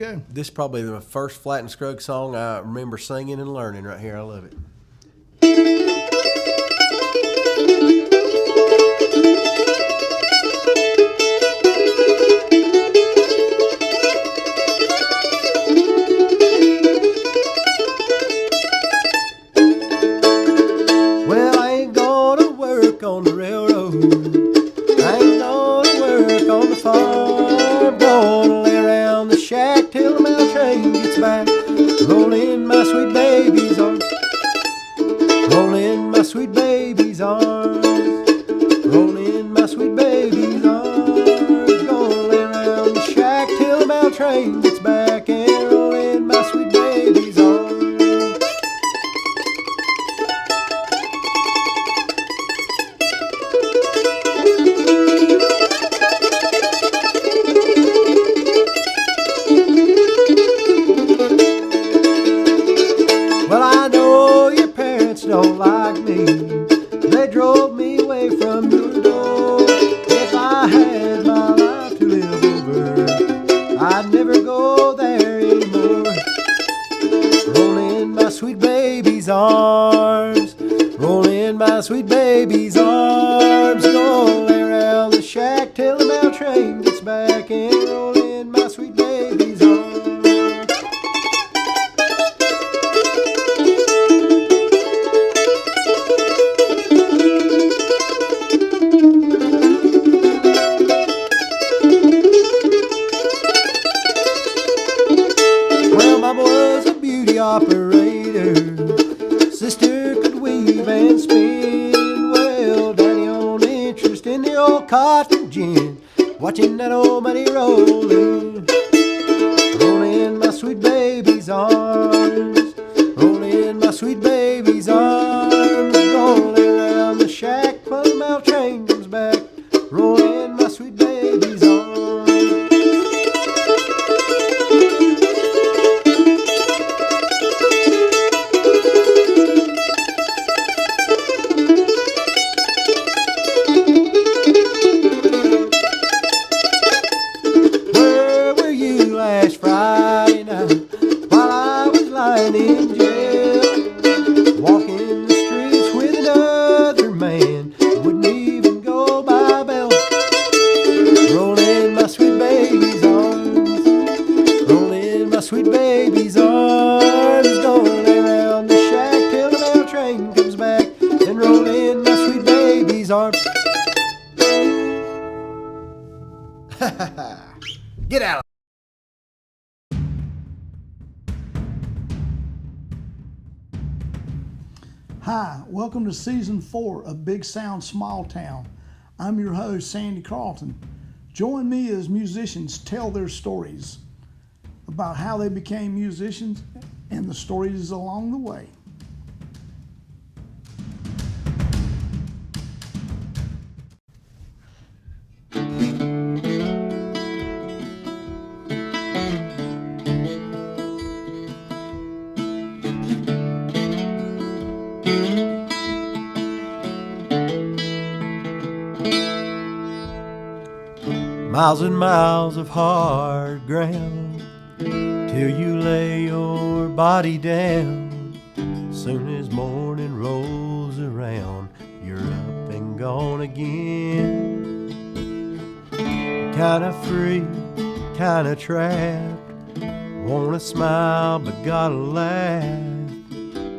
Go. This is probably the first Flat and Scruggs song I remember singing and learning right here. I love it. Well, I ain't gonna work on the railroad. I ain't gonna work on the farm. Gonna lay around the shack till the mail train gets back. Roll in my sweet baby's arms. Roll in my sweet baby's arms. Roll in my sweet baby's arms. Gonna lay around the shack till the mail train gets back. And roll in my sweet baby's arms. Well, I know your parents don't like me. They drove me away from your door. If I had my life to live over, I'd never go there anymore. Roll in my sweet baby's arms. Roll in my sweet baby's arms. Gonna lay around the shack till the mail train gets back. And roll in my sweet baby's arms. Well, Mama was a beauty operator. Sister could weave and spin. Well, Daddy owned interest in the old cotton gin. Watching that old money rolling. Roll in my sweet baby's arms. Roll in my sweet baby's arms. Gonna lay around the shack while the mail train comes back. Roll in my sweet baby's arms. Where were you last Friday night while I was lying in jail? Walking the streets with another man, wouldn't even go by bell. Roll in my sweet baby's arms. Roll in my sweet baby's arms. Gonna lay around the shack till the mail train comes back. And roll in my sweet baby's arms. Get out of Hi, welcome to Season 4 of Big Sound Small Town. I'm your host, Sandy Carlton. Join me as musicians tell their stories about how they became musicians and the stories along the way. miles and miles of hard ground till you lay your body down. Soon as morning rolls around, you're up and gone again. Kinda free, kinda trapped, wanna smile but gotta laugh.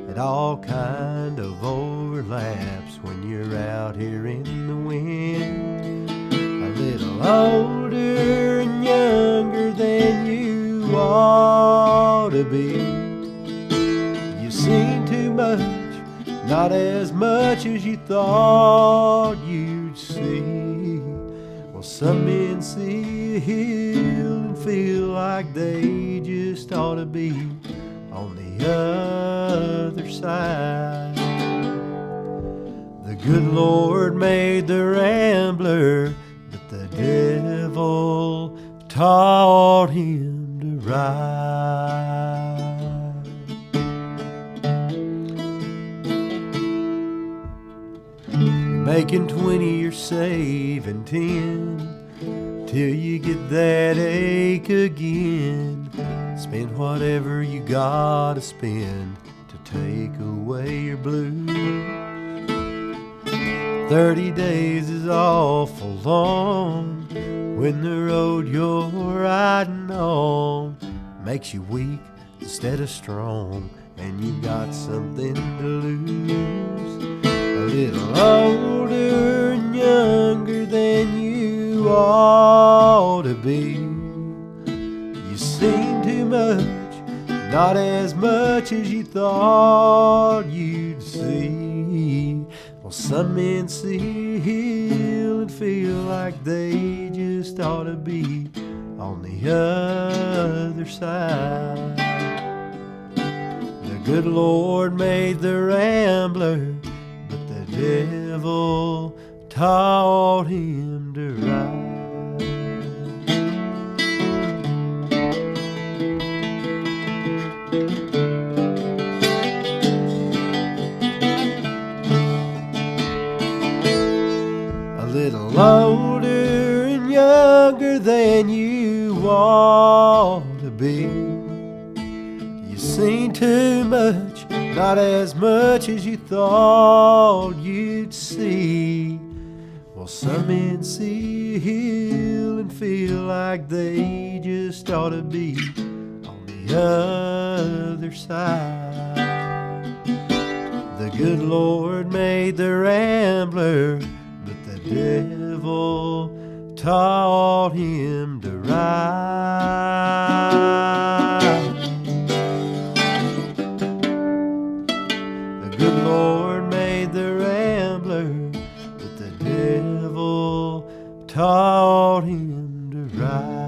It all kind of overlaps when you're out here in the wind. A little older and younger than you ought to be. You've seen too much, not as much as you thought you'd see. Well, some men see a hill and feel like they just ought to be on the other side. The good Lord made the rambler, but the devil taught him to ride. Making 20, you're saving 10 till you get that ache again. Spend whatever you gotta spend to take away your blues. 30 days is awful long when the road you're riding on makes you weak instead of strong, and you got something to lose. A little older and younger than you ought to be. You seen too much, not as much as you thought you'd see. Well, some men see, heal, and feel like they just ought to be on the other side. The good Lord made the rambler, but the devil taught him to ride. A little older and younger than you ought to be. You seen too much, not as much as you thought you'd see. Well, some men see, heal, and feel like they just ought to be on the other side. The good Lord made the rambler, but the devil taught him to ride. The good Lord made the rambler, but the devil taught him to ride.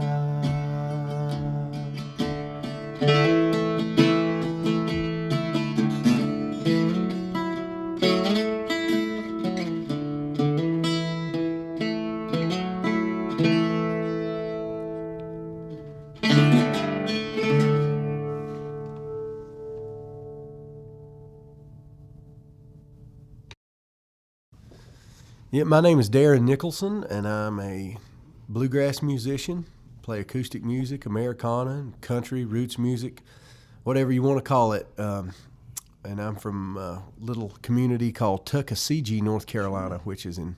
Yeah, my name is Darren Nicholson, and I'm a bluegrass musician. Play acoustic music, Americana, country, roots music, whatever you want to call it. And I'm from a little community called Tuckasegee, North Carolina, which is in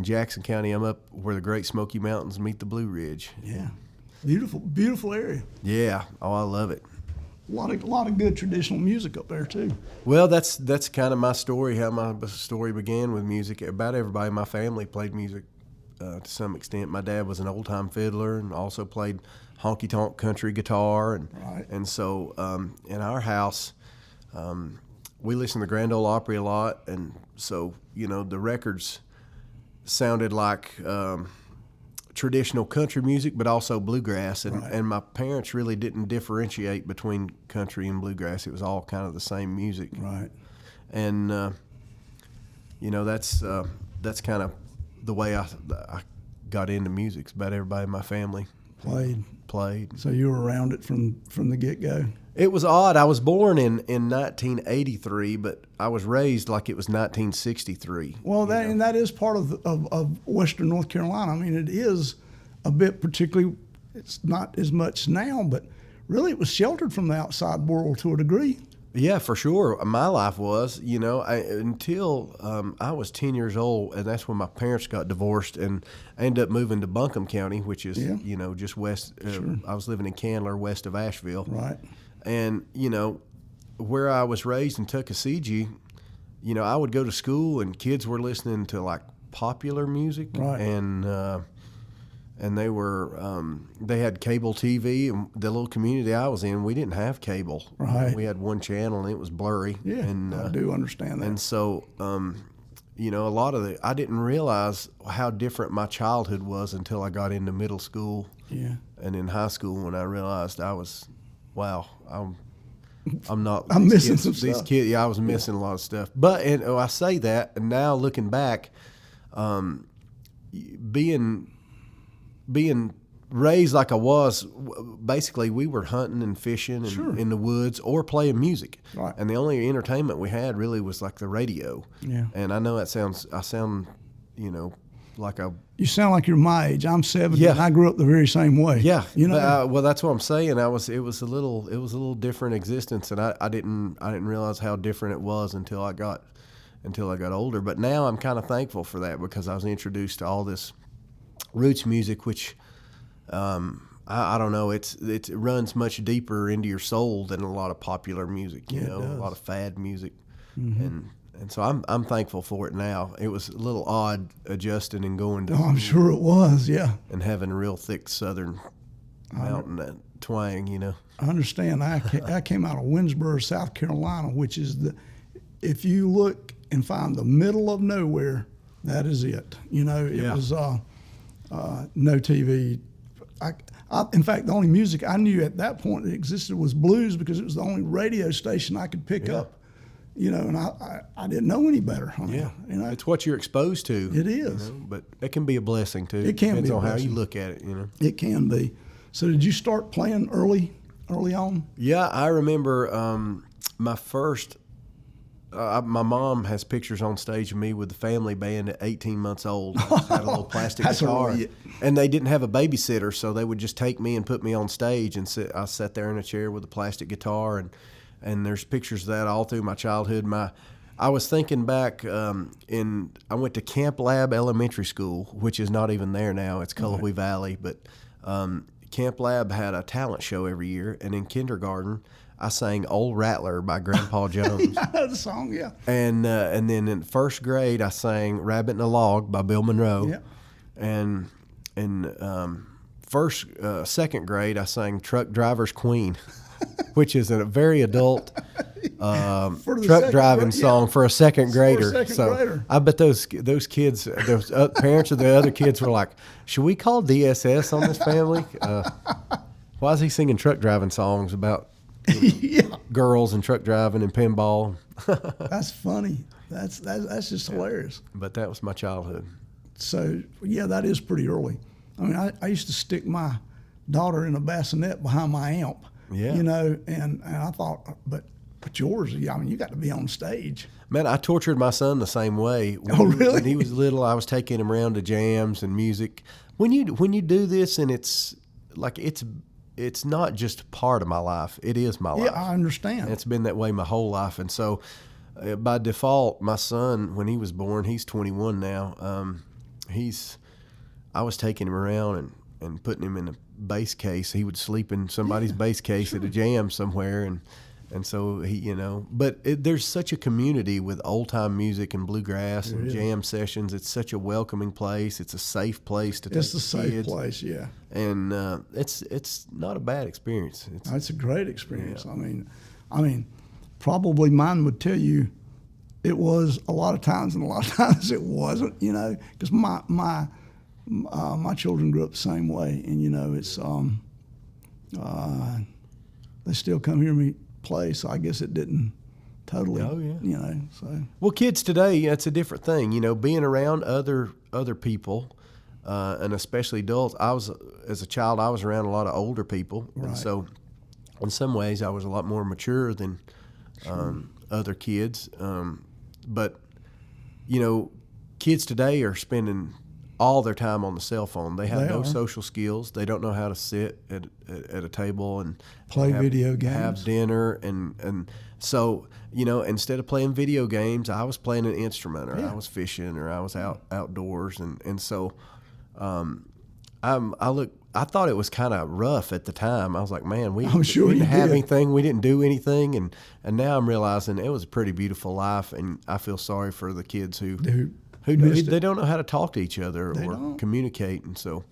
Jackson County. I'm up where the Great Smoky Mountains meet the Blue Ridge. Yeah, beautiful, beautiful area. Yeah, oh, I love it. A lot of good traditional music up there too. Well, that's kind of my story, how my story began with music. About everybody in my family played music to some extent. My dad was an old-time fiddler and also played honky-tonk country guitar. And so in our house, we listened to Grand Ole Opry a lot. And so, you know, the records sounded like traditional country music, but also bluegrass. And my parents really didn't differentiate between country and bluegrass. It was all kind of the same music. Right. And, you know, that's kind of the way I got into music. It's about everybody in my family played. So you were around it from the get-go? It was odd. I was born in 1983, but I was raised like it was 1963. Well, that is part of Western North Carolina. I mean, it is a bit, particularly, it's not as much now, but really it was sheltered from the outside world to a degree. Yeah, for sure. My life was, you know, until I was 10 years old, and that's when my parents got divorced, and I ended up moving to Buncombe County, which is, you know, just west. Sure. I was living in Candler, west of Asheville. Right. And, you know, where I was raised in Tuckasegee, you know, I would go to school and kids were listening to like popular music. Right. And they were, they had cable TV, and the little community I was in, we didn't have cable. Right. We had one channel and it was blurry. Yeah, and, I do understand that. And so, you know, I didn't realize how different my childhood was until I got into middle school. Yeah. And in high school when I realized I'm not. I'm missing kids, some these stuff. kids, I was missing a lot of stuff. But I say that, and now looking back, being raised like I was, basically we were hunting and fishing and in the woods or playing music. Right. And the only entertainment we had really was like the radio. Yeah. And I know I sound, you know, You sound like you're my age. I'm 70, Yeah. and I grew up the very same way. Yeah, you know. well, that's what I'm saying. It was a little different existence, and I didn't realize how different it was until I got older. But now I'm kind of thankful for that, because I was introduced to all this roots music, which I don't know. It runs much deeper into your soul than a lot of popular music. You know, a lot of fad music, and so I'm thankful for it now. It was a little odd adjusting and going to. Oh, I'm sure it was. Yeah. And having a real thick Southern mountain twang, you know. I understand. I came out of Winsboro, South Carolina, which is if you look and find the middle of nowhere, that is it. You know, it was no TV. In fact, the only music I knew at that point that existed was blues, because it was the only radio station I could pick up. You know, and I didn't know any better. I mean, you know, it's what you're exposed to. It is, you know, but it can be a blessing too. It can Depends be on how you look at it. You know, it can be. So, did you start playing early on? Yeah, I remember my first. My mom has pictures on stage of me with the family band at 18 months old. I just had a little plastic guitar, and they didn't have a babysitter, so they would just take me and put me on stage, and I sat there in a chair with a plastic guitar, and there's pictures of that all through my childhood. I was thinking back I went to Camp Lab Elementary School, which is not even there now. It's Cullowhee Valley, but Camp Lab had a talent show every year, and in kindergarten, I sang "Old Rattler" by Grandpa Jones. I know the song, yeah. And then in first grade, I sang "Rabbit in a Log" by Bill Monroe. Yeah. And in second grade, I sang "Truck Driver's Queen," which is a very adult truck driving song for a second grader. I bet those kids, those parents of the other kids were like, "Should we call DSS on this family? Why is he singing truck driving songs about?" Girls and truck driving and pinball. That's funny. That's just hilarious. But that was my childhood. So yeah, that is pretty early. I mean, I used to stick my daughter in a bassinet behind my amp. Yeah. You know, and I thought, but yours, I mean, you got to be on stage. Man, I tortured my son the same way. Really? When he was little, I was taking him around to jams and music. When you do this, and it's like it's not just part of my life. It is my life. Yeah, I understand. And it's been that way my whole life. And so by default, my son, when he was born, he's 21 now. I was taking him around and putting him in a bass case. He would sleep in somebody's bass case at a jam somewhere. And so he, you know, but there's such a community with old time music and bluegrass and jam sessions. It's such a welcoming place. It's a safe place to take It's a safe place, yeah. And it's not a bad experience. It's a great experience. Yeah. I mean, probably mine would tell you it was a lot of times, and a lot of times it wasn't. You know, because my children grew up the same way, and you know, it's they still come hear me play, so I guess it didn't totally. Oh yeah. You know, so. Well, kids today, it's a different thing. You know, being around other people. And especially adults. As a child, I was around a lot of older people, right. And so in some ways I was a lot more mature than other kids. But you know, kids today are spending all their time on the cell phone. They have no social skills. They don't know how to sit at a table and play video games, have dinner, and so you know, instead of playing video games, I was playing an instrument, or I was fishing, or I was outdoors, and so. I thought it was kind of rough at the time. I was like, man, we didn't have anything. We didn't do anything. And now I'm realizing it was a pretty beautiful life. And I feel sorry for the kids who they don't know how to talk to each other or communicate. And so,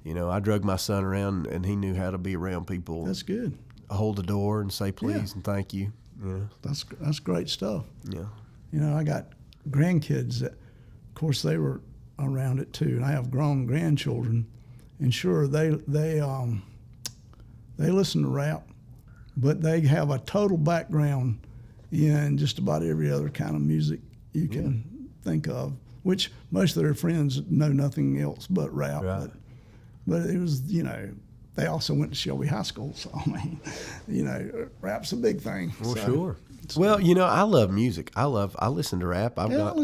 you know, I drug my son around, and he knew how to be around people. That's good. Hold the door and say please and thank you. Yeah. That's great stuff. Yeah. You know, I got grandkids that, of course, they were around it too, and I have grown grandchildren, and sure they listen to rap, but they have a total background in just about every other kind of music you can think of, which most of their friends know nothing else but rap. Right. But it was, you know, they also went to Shelby High School, so I mean, you know, rap's a big thing. Well, sure. Well, you know, I love music. I listen to rap. I've got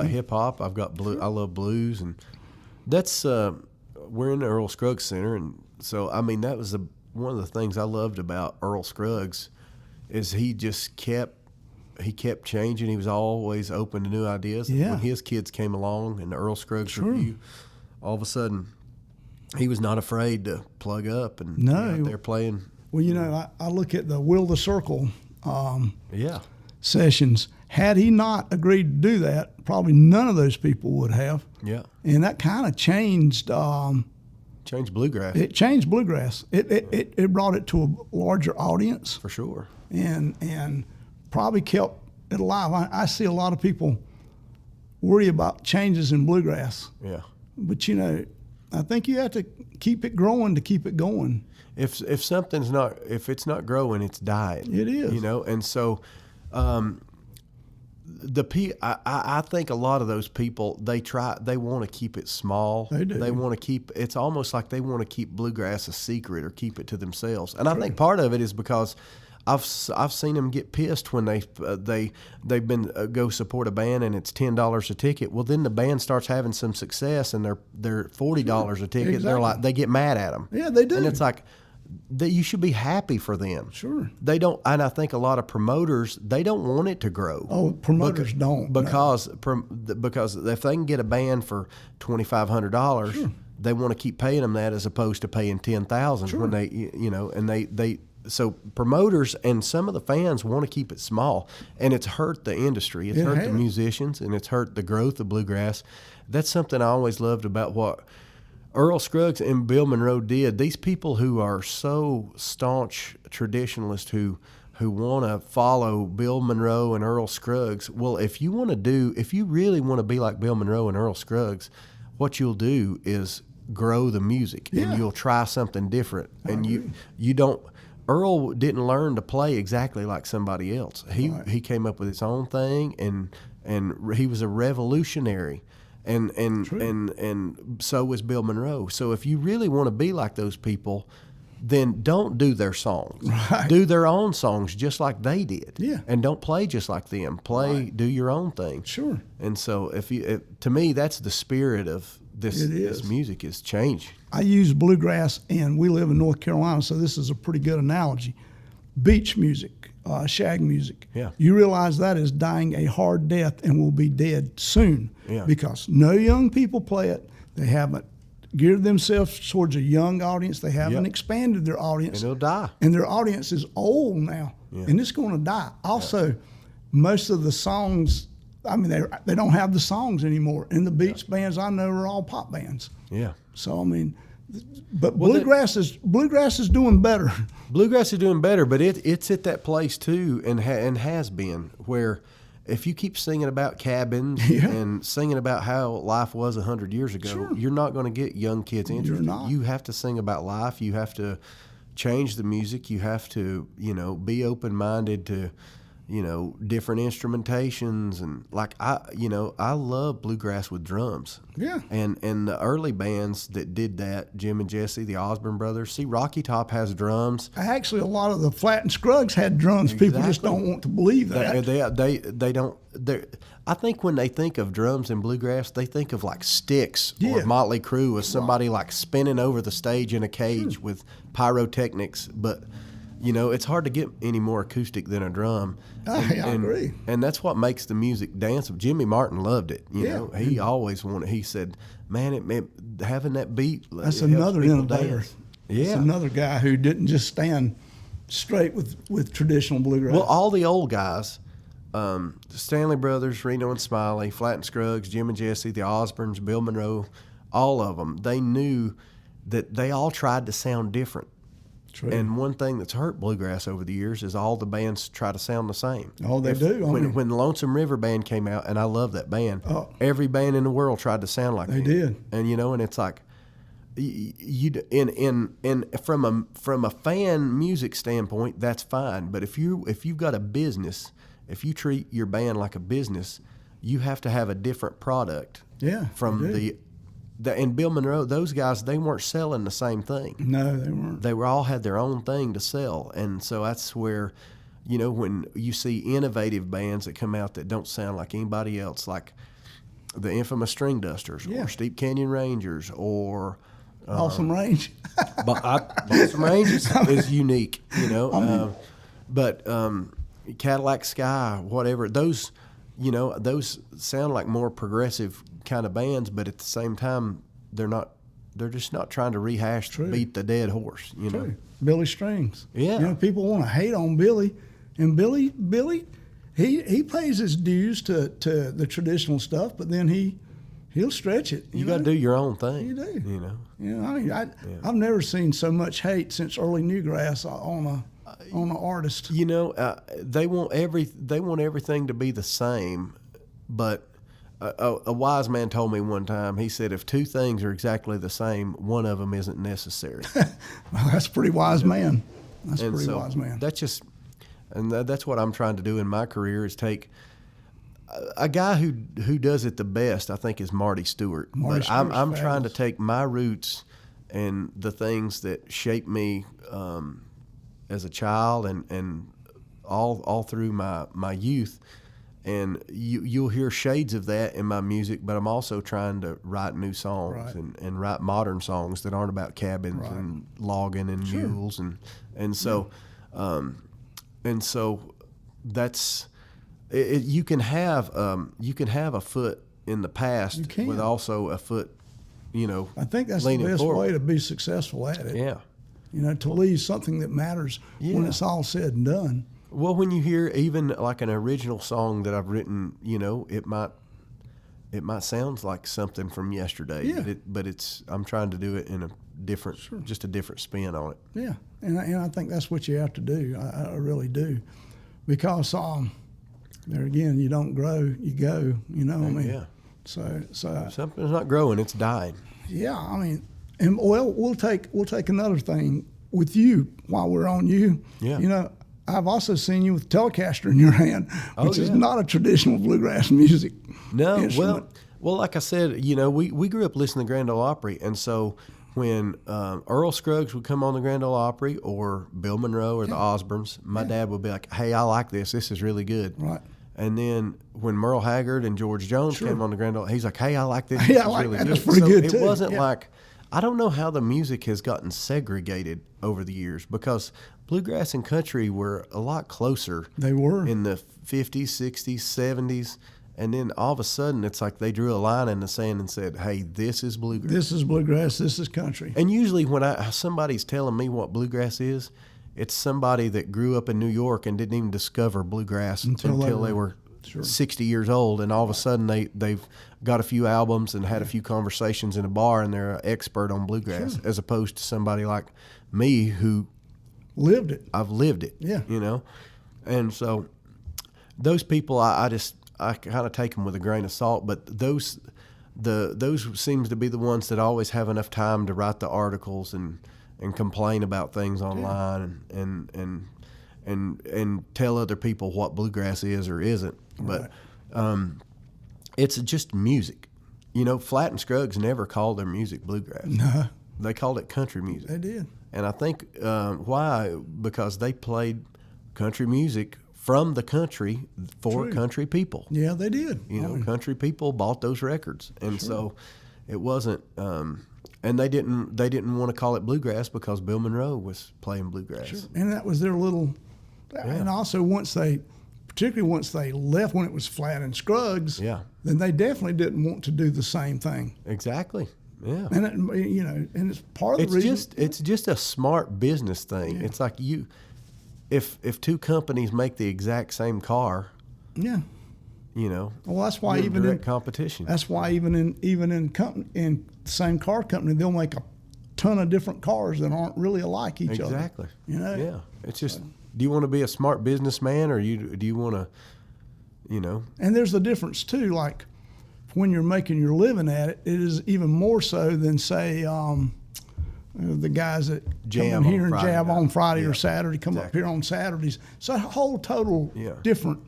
hip hop. I've got blue. I love blues, and That's we're in the Earl Scruggs Center, and so I mean that was one of the things I loved about Earl Scruggs is he kept changing. He was always open to new ideas. Yeah. When his kids came along and the Earl Scruggs Sure. Review, all of a sudden he was not afraid to plug up and No. be out there playing. Well, you know, I look at the Will the Circle Yeah. sessions. Had he not agreed to do that, probably none of those people would have. Yeah. And that kind of changed. Changed bluegrass. It changed bluegrass. It brought it to a larger audience, For sure. and probably kept it alive. I see a lot of people worry about changes in bluegrass, Yeah. but you know, I think you have to keep it growing to keep it going. If it's not growing, it's dying. It is. You know, and so I think a lot of those people they want to keep it small. They do. They want to keep it's almost like they want to keep bluegrass a secret or keep it to themselves. And I think part of it is because I've seen them get pissed when they've been go support a band and it's $10 a ticket. Well, then the band starts having some success and they're $40 a ticket. Exactly. They're like they get mad at them. Yeah, they do. And it's like that you should be happy for them. Sure. They don't, and I think a lot of promoters they don't want it to grow. Oh, promoters don't. Because if they can get a band for $2,500, they want to keep paying them that as opposed to paying $10,000 when they so promoters and some of the fans want to keep it small, and it's hurt the industry. It's hurt the musicians, and it's hurt the growth of bluegrass. That's something I always loved about what Earl Scruggs and Bill Monroe did. These people who are so staunch traditionalists who want to follow Bill Monroe and Earl Scruggs. Well, if you really want to be like Bill Monroe and Earl Scruggs, what you'll do is grow the music and you'll try something different. And you don't. Earl didn't learn to play exactly like somebody else. He came up with his own thing, and he was a revolutionary. And so was Bill Monroe. So if you really want to be like those people, then don't do their songs. Right. Do their own songs just like they did. Yeah. And don't play just like them. Do your own thing. Sure. And so to me, that's the spirit of this music is change. I use bluegrass, and we live in North Carolina, so this is a pretty good analogy. Beach music, shag music. Yeah. You realize that is dying a hard death and will be dead soon. Yeah. Because no young people play it. They haven't geared themselves towards a young audience. They haven't expanded their audience. And it'll die. And their audience is old now, and it's going to die. Also, most of the songs, I mean, they don't have the songs anymore. And the beach bands I know are all pop bands. Yeah. So, I mean, but bluegrass is doing better. Bluegrass is doing better, but it's at that place too, and has been, where if you keep singing about cabins and singing about how life was 100 years ago, you're not going to get young kids interested. You're not. You have to sing about life. You have to change the music. You have to, be open-minded to, different instrumentations. And I love bluegrass with drums. Yeah. And the early bands that did that, Jim and Jesse, the Osborne brothers, see, Rocky Top has drums. Actually, a lot of the Flat and Scruggs had drums. Exactly. People just don't want to believe that. They don't. I think when they think of drums and bluegrass, they think of like Styx or Motley Crue with somebody like spinning over the stage in a cage with pyrotechnics. But it's hard to get any more acoustic than a drum. I agree. And that's what makes the music dance. Jimmy Martin loved it. He always wanted. He said, "Man, having that beat." That's another innovator. Dance. Yeah, that's another guy who didn't just stand straight with traditional bluegrass. Well, all the old guys, the Stanley Brothers, Reno and Smiley, Flat and Scruggs, Jim and Jesse, the Osbournes, Bill Monroe, all of them. They knew that they all tried to sound different. True. And one thing that's hurt bluegrass over the years is all the bands try to sound the same. Oh, they do. When the Lonesome River Band came out, and I love that band, every band in the world tried to sound like they did. And and it's like from a fan music standpoint, that's fine. But if you've got a business, if you treat your band like a business, you have to have a different product. Yeah. And Bill Monroe, those guys, they weren't selling the same thing. No, they weren't. They all had their own thing to sell. And so that's where, when you see innovative bands that come out that don't sound like anybody else, like the infamous String Dusters, or Steep Canyon Rangers, or Balsam Range. Balsam Range is unique, you know. But Cadillac Sky, whatever, those sound like more progressive kind of bands, but at the same time, they're just not trying to rehash beat the dead horse, you know. Billy Strings. Yeah. You know, people want to hate on Billy, and Billy, he pays his dues to the traditional stuff, but then he'll stretch it. You got to do your own thing. You do. You know. You know, I mean, I've never seen so much hate since early Newgrass on an artist. You know, they want everything to be the same, but a wise man told me one time. He said, if two things are exactly the same, one of them isn't necessary. Well, that's a pretty wise man. That's a pretty wise man. That's what I'm trying to do in my career, is take a guy who does it the best, I think, is Marty Stewart. But I'm trying to take my roots and the things that shaped me as a child and all through my youth. And you'll hear shades of that in my music, but I'm also trying to write new songs and write modern songs that aren't about cabins and logging and mules and so that's it. You can have a foot in the past with also a foot, you know. I think that's the best way to be successful at it. Yeah, you know, to leave something that matters when it's all said and done. Well, when you hear even like an original song that I've written, you know, it might sound like something from yesterday, but I'm trying to do it in a different, just a different spin on it. Yeah, and I think that's what you have to do. I really do, because there again, you don't grow, you go. You know what I mean? Yeah. So if something's not growing, it's dying. Yeah, I mean, and we'll take another thing with you while we're on you. Yeah. You know, I've also seen you with Telecaster in your hand, which is not a traditional bluegrass music. No, instrument. well, like I said, you know, we grew up listening to Grand Ole Opry, and so when Earl Scruggs would come on the Grand Ole Opry, or Bill Monroe or the Osbournes, my dad would be like, "Hey, I like this. This is really good." Right. And then when Merle Haggard and George Jones came on the Grand Ole, he's like, "Hey, I like this. Yeah, I like really that. good." That's pretty good too. It wasn't like, I don't know how the music has gotten segregated over the years, because bluegrass and country were a lot closer. They were. In the 50s, 60s, 70s. And then all of a sudden, it's like they drew a line in the sand and said, "Hey, this is bluegrass. This is bluegrass. This is country." And usually when somebody's telling me what bluegrass is, it's somebody that grew up in New York and didn't even discover bluegrass until they were 60 years old. And all of a sudden, they've got a few albums and had a few conversations in a bar, and they're an expert on bluegrass, as opposed to somebody like me who lived it. I've lived it. Yeah. You know? And so those people, I kind of take them with a grain of salt, but those seems to be the ones that always have enough time to write the articles and complain about things online and tell other people what bluegrass is or isn't. But it's just music. You know, Flatt and Scruggs never called their music bluegrass. No. They called it country music. They did. And I think why? Because they played country music from the country for country people. Yeah, they did. You know, country people bought those records, and so it wasn't. And they didn't want to call it bluegrass because Bill Monroe was playing bluegrass. Sure. And that was their little. And also particularly once they left, when it was Flatt and Scruggs. Yeah. Then they definitely didn't want to do the same thing. Exactly. Yeah. And and it's part of the reason. It's just a smart business thing. Yeah. It's like if two companies make the exact same car. Yeah. You know. Well, that's why even in competition. That's why even in the same car company, they'll make a ton of different cars that aren't really alike each other. Exactly. You know. Yeah. It's just. Do you want to be a smart businessman, or do you want to, you know? And there's the difference too. Like when you're making your living at it, it is even more so than say the guys that jam come in here and Friday jam night. on Friday or Saturday, come up here on Saturdays. So a whole total different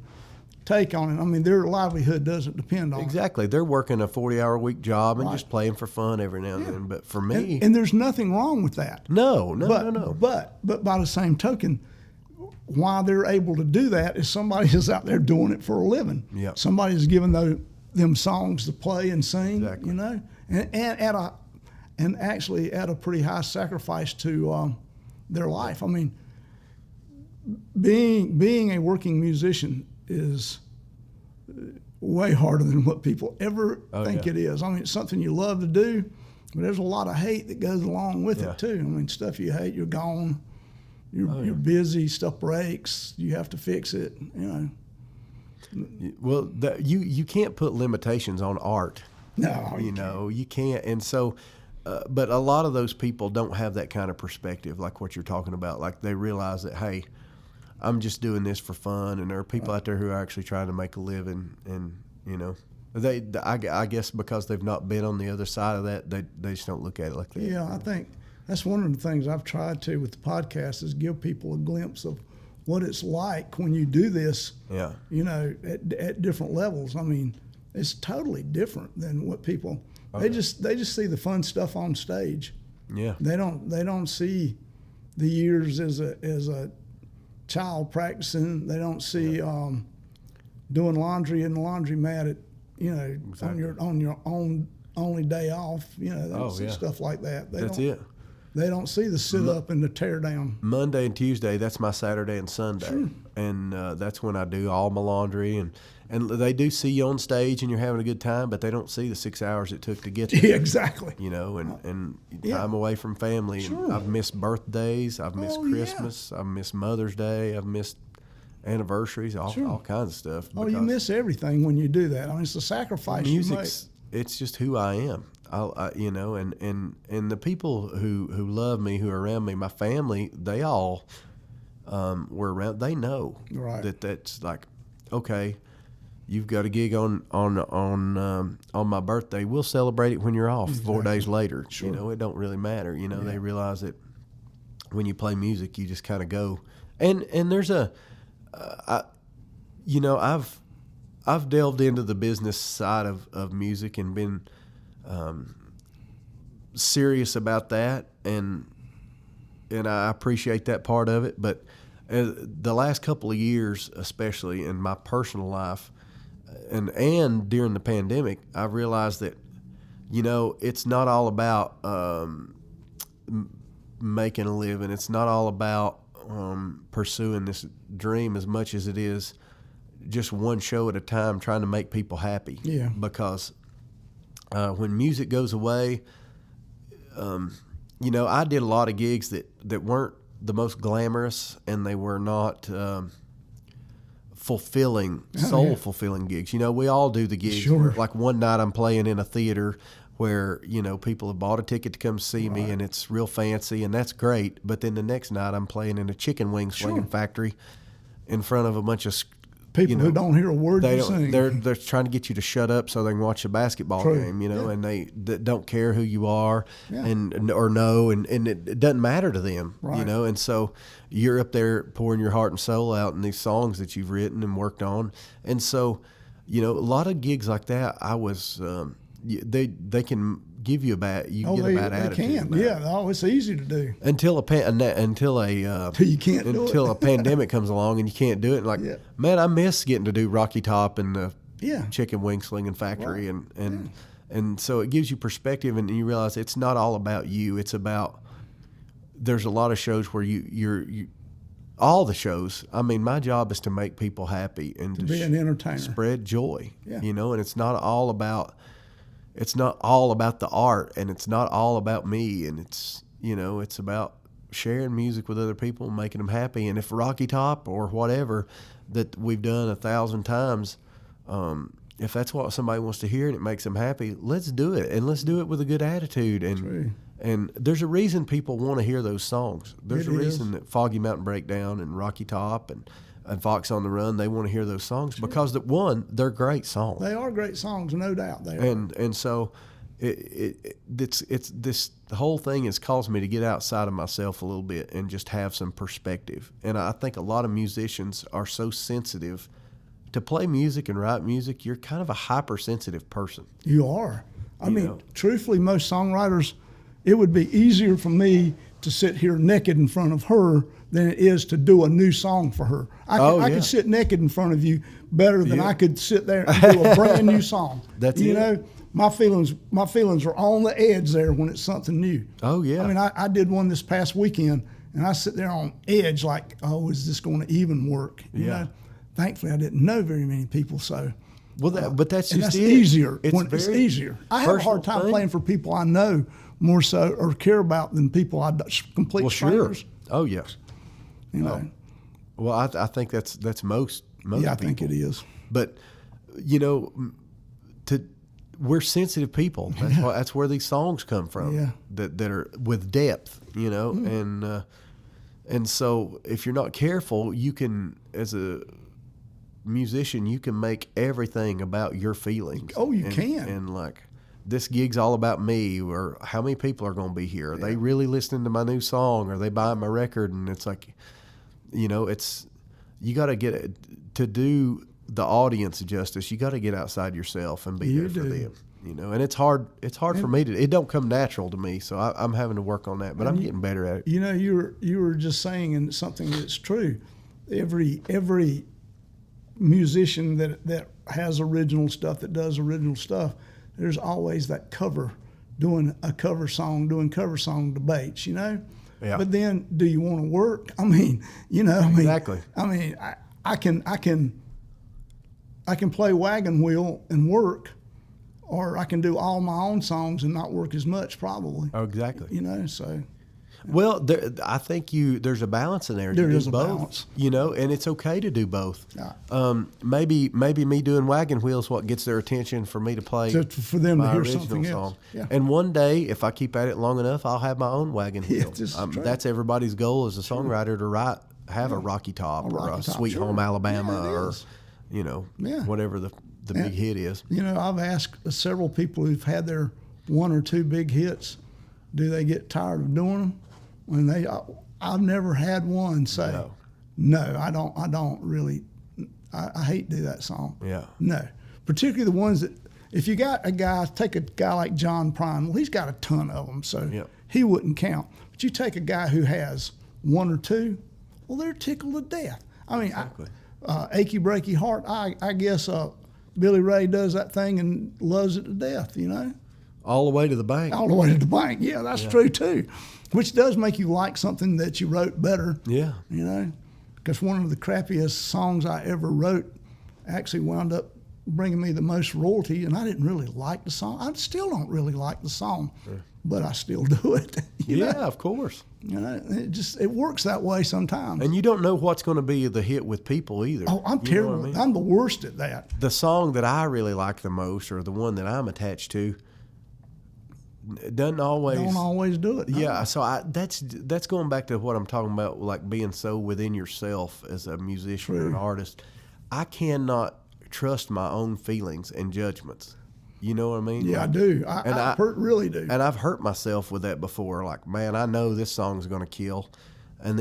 take on it. I mean, their livelihood doesn't depend on Exactly. They're working a 40-hour-week job and just playing for fun every now and then. But for me, and there's nothing wrong with that. No. But by the same token, why they're able to do that is somebody is out there doing it for a living. Yeah. Somebody is giving them songs to play and sing, Exactly. you know, and actually at a pretty high sacrifice to their life. I mean, being a working musician is way harder than what people ever think yeah. it is. I mean, it's something you love to do, but there's a lot of hate that goes along with Yeah. it too. I mean, stuff you hate, you're gone, you're busy, stuff breaks, you have to fix it, you know. Well, you can't put limitations on art. No, you know, you can't. And so, but a lot of those people don't have that kind of perspective, like what you're talking about. Like they realize that, hey, I'm just doing this for fun, and there are people out there who are actually trying to make a living, and you know, I guess because they've not been on the other side of that, they just don't look at it like that. Yeah, I think that's one of the things I've tried to with the podcast is give people a glimpse of what it's like when you do this. Yeah. You know, at different levels. I mean, it's totally different than what people. They just see the fun stuff on stage. Yeah. They don't see the years as a child practicing. They don't see doing laundry in the laundromat at on your own only day off. You know, they don't see stuff like that. That's it. They don't see the sit up and the tear down. Monday and Tuesday, that's my Saturday and Sunday. Sure. And that's when I do all my laundry. And they do see you on stage and you're having a good time, but they don't see the 6 hours it took to get there. Yeah, exactly. You know, and time away from family. Sure. And I've missed birthdays. I've missed Christmas. I've missed Mother's Day. I've missed anniversaries, all kinds of stuff. Oh, you miss everything when you do that. I mean, it's a sacrifice you make. It's just who I am. You know, and the people who love me, who are around me, my family, they all were around. They know that's like, okay, you've got a gig on my birthday. We'll celebrate it when you're off 4 days later. Sure. You know, it don't really matter. You know, they realize that when you play music, you just kind of go. And there's I've delved into the business side of music and been serious about that, and I appreciate that part of it. But the last couple of years, especially in my personal life, and during the pandemic, I realized that, you know, it's not all about making a living. It's not all about pursuing this dream as much as it is just one show at a time, trying to make people happy. Yeah. Because when music goes away, you know, I did a lot of gigs that weren't the most glamorous, and they were not fulfilling gigs. You know, we all do the gigs. Sure. Like one night I'm playing in a theater where, you know, people have bought a ticket to come see me, and it's real fancy, and that's great. But then the next night I'm playing in a chicken wing slinging factory in front of a bunch of people who don't hear a word you sing. They're trying to get you to shut up so they can watch a basketball game, you know, and they don't care who you are or know, and it doesn't matter to them, you know. And so you're up there pouring your heart and soul out in these songs that you've written and worked on. And so, you know, a lot of gigs like that, I was they can give you a bad attitude. They can, it's easy to do until a pandemic comes along and you can't do it. Like, man, I miss getting to do Rocky Top and the chicken wing slinging factory, and so it gives you perspective, and you realize it's not all about you. It's about, there's a lot of shows where you're all the shows. I mean, my job is to make people happy and to be an entertainer, spread joy. You know, and it's not all about the art, and it's not all about me, and it's, you know, it's about sharing music with other people and making them happy. And if Rocky Top or whatever that we've done 1,000 times, if that's what somebody wants to hear and it makes them happy, let's do it, and let's do it with a good attitude. And there's a reason people want to hear those songs. There's a reason that Foggy Mountain Breakdown and Rocky Top and Fox on the Run, they want to hear those songs because they're great songs. They are great songs, no doubt. They are. And so the whole thing has caused me to get outside of myself a little bit and just have some perspective. And I think a lot of musicians are so sensitive to play music and write music. You're kind of a hypersensitive person. You are. I mean, truthfully, most songwriters, it would be easier for me to sit here naked in front of her than it is to do a new song for her. I could sit naked in front of you better than I could sit there and do a brand new song. That's you it. know, my feelings are on the edge there when it's something new. Oh yeah. I mean, I did one this past weekend, and I sit there on edge like, oh, is this going to even work? You know, thankfully I didn't know very many people, so. Well, but that's just easier. It's easier. I have a hard time playing for people I know more so or care about than people complete strangers. Sure. Oh yes. You know. Well, I think that's most Yeah, I people. think it is. But you know, we're sensitive people. That's where these songs come from. Yeah. That are with depth. You know, and so if you're not careful, you can, as a musician, you can make everything about your feelings. Oh, you can. And like, this gig's all about me, or how many people are going to be here? Are they really listening to my new song? Are they buying my record? And it's like, you know, you got to get to do the audience justice. You got to get outside yourself and be there for them. You know, and it's hard. It's hard for me to. It don't come natural to me, so I'm having to work on that. But I'm getting better at it. You know, you were just saying, and something that's true. Every musician that has original stuff, that does original stuff, there's always that doing cover song debates, you know? Yeah. But then, do you want to work? I mean, you know, Exactly. I can play wagon wheel and work, or I can do all my own songs and not work as much, probably. Oh, exactly. You know, so. Well, I think there's a balance in there. There you is do a both, balance. you know, and it's okay to do both. Yeah. Maybe me doing wagon wheels what gets their attention for me to play For them to my hear original something song. else. Yeah. And one day, if I keep at it long enough, I'll have my own wagon wheel. this is true. That's everybody's goal as a songwriter, to have a Rocky Top or a Sweet Home Alabama or, you know, whatever the big hit is. You know, I've asked several people who've had their one or two big hits, do they get tired of doing them? When I've never had one say, no, I don't really, I hate to do that song. Yeah. No, particularly the ones that, if you got take a guy like John Prine, well, he's got a ton of them, so he wouldn't count. But you take a guy who has one or two, well, they're tickled to death. I mean, Achy Breaky Heart, I guess Billy Ray does that thing and loves it to death, you know? All the way to the bank. All the way to the bank, yeah, that's true too. Which does make you like something that you wrote better. Yeah. You know? Because one of the crappiest songs I ever wrote actually wound up bringing me the most royalty, and I didn't really like the song. I still don't really like the song, but I still do it. You know? Of course. You know, it works that way sometimes. And you don't know what's going to be the hit with people either. Oh, I'm terrible. I mean? I'm the worst at that. The song that I really like the most, or the one that I'm attached to, don't always do it. No. Yeah, so that's going back to what I'm talking about, like being so within yourself as a musician or an artist. I cannot trust my own feelings and judgments. You know what I mean? Yeah, I do. I really do. And I've hurt myself with that before. Like, man, I know this song's going to kill, and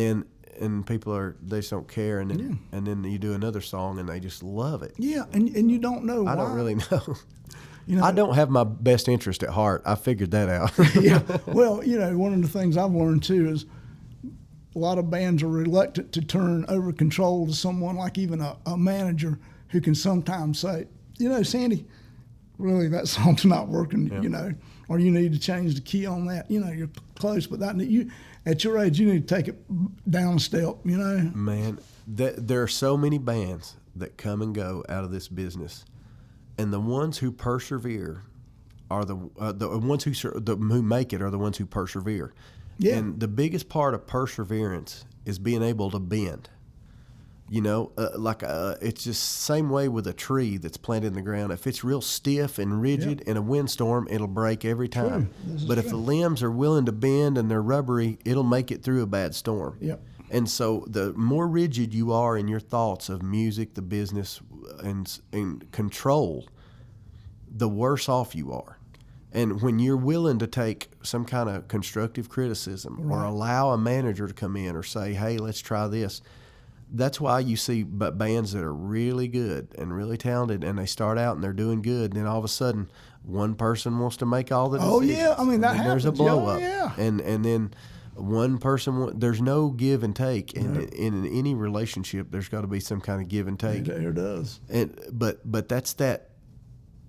people they just don't care, and then you do another song and they just love it. Yeah, and you don't know why. I don't really know. You know, I don't have my best interest at heart. I figured that out. Yeah. Well, you know, one of the things I've learned too is a lot of bands are reluctant to turn over control to someone like even a manager who can sometimes say, you know, Sandy, really that song's not working, you know, or you need to change the key on that. You know, you're close, but at your age, you need to take it down a step, you know. Man, there are so many bands that come and go out of this business. And the ones who persevere are the ones who make it are the ones who persevere. Yeah. And the biggest part of perseverance is being able to bend. You know, it's just same way with a tree that's planted in the ground. If it's real stiff and rigid in a windstorm, it'll break every time. But if the limbs are willing to bend and they're rubbery, it'll make it through a bad storm. Yep. And so the more rigid you are in your thoughts of music, the business, and control, the worse off you are. And when you're willing to take some kind of constructive criticism or allow a manager to come in or say, hey, let's try this, that's why you see bands that are really good and really talented, and they start out and they're doing good, and then all of a sudden one person wants to make all the decisions. Oh, yeah. I mean, that happens. There's a blow up. Yeah. And then one person, there's no give and take. And in any relationship, there's got to be some kind of give and take. There does. But that's that,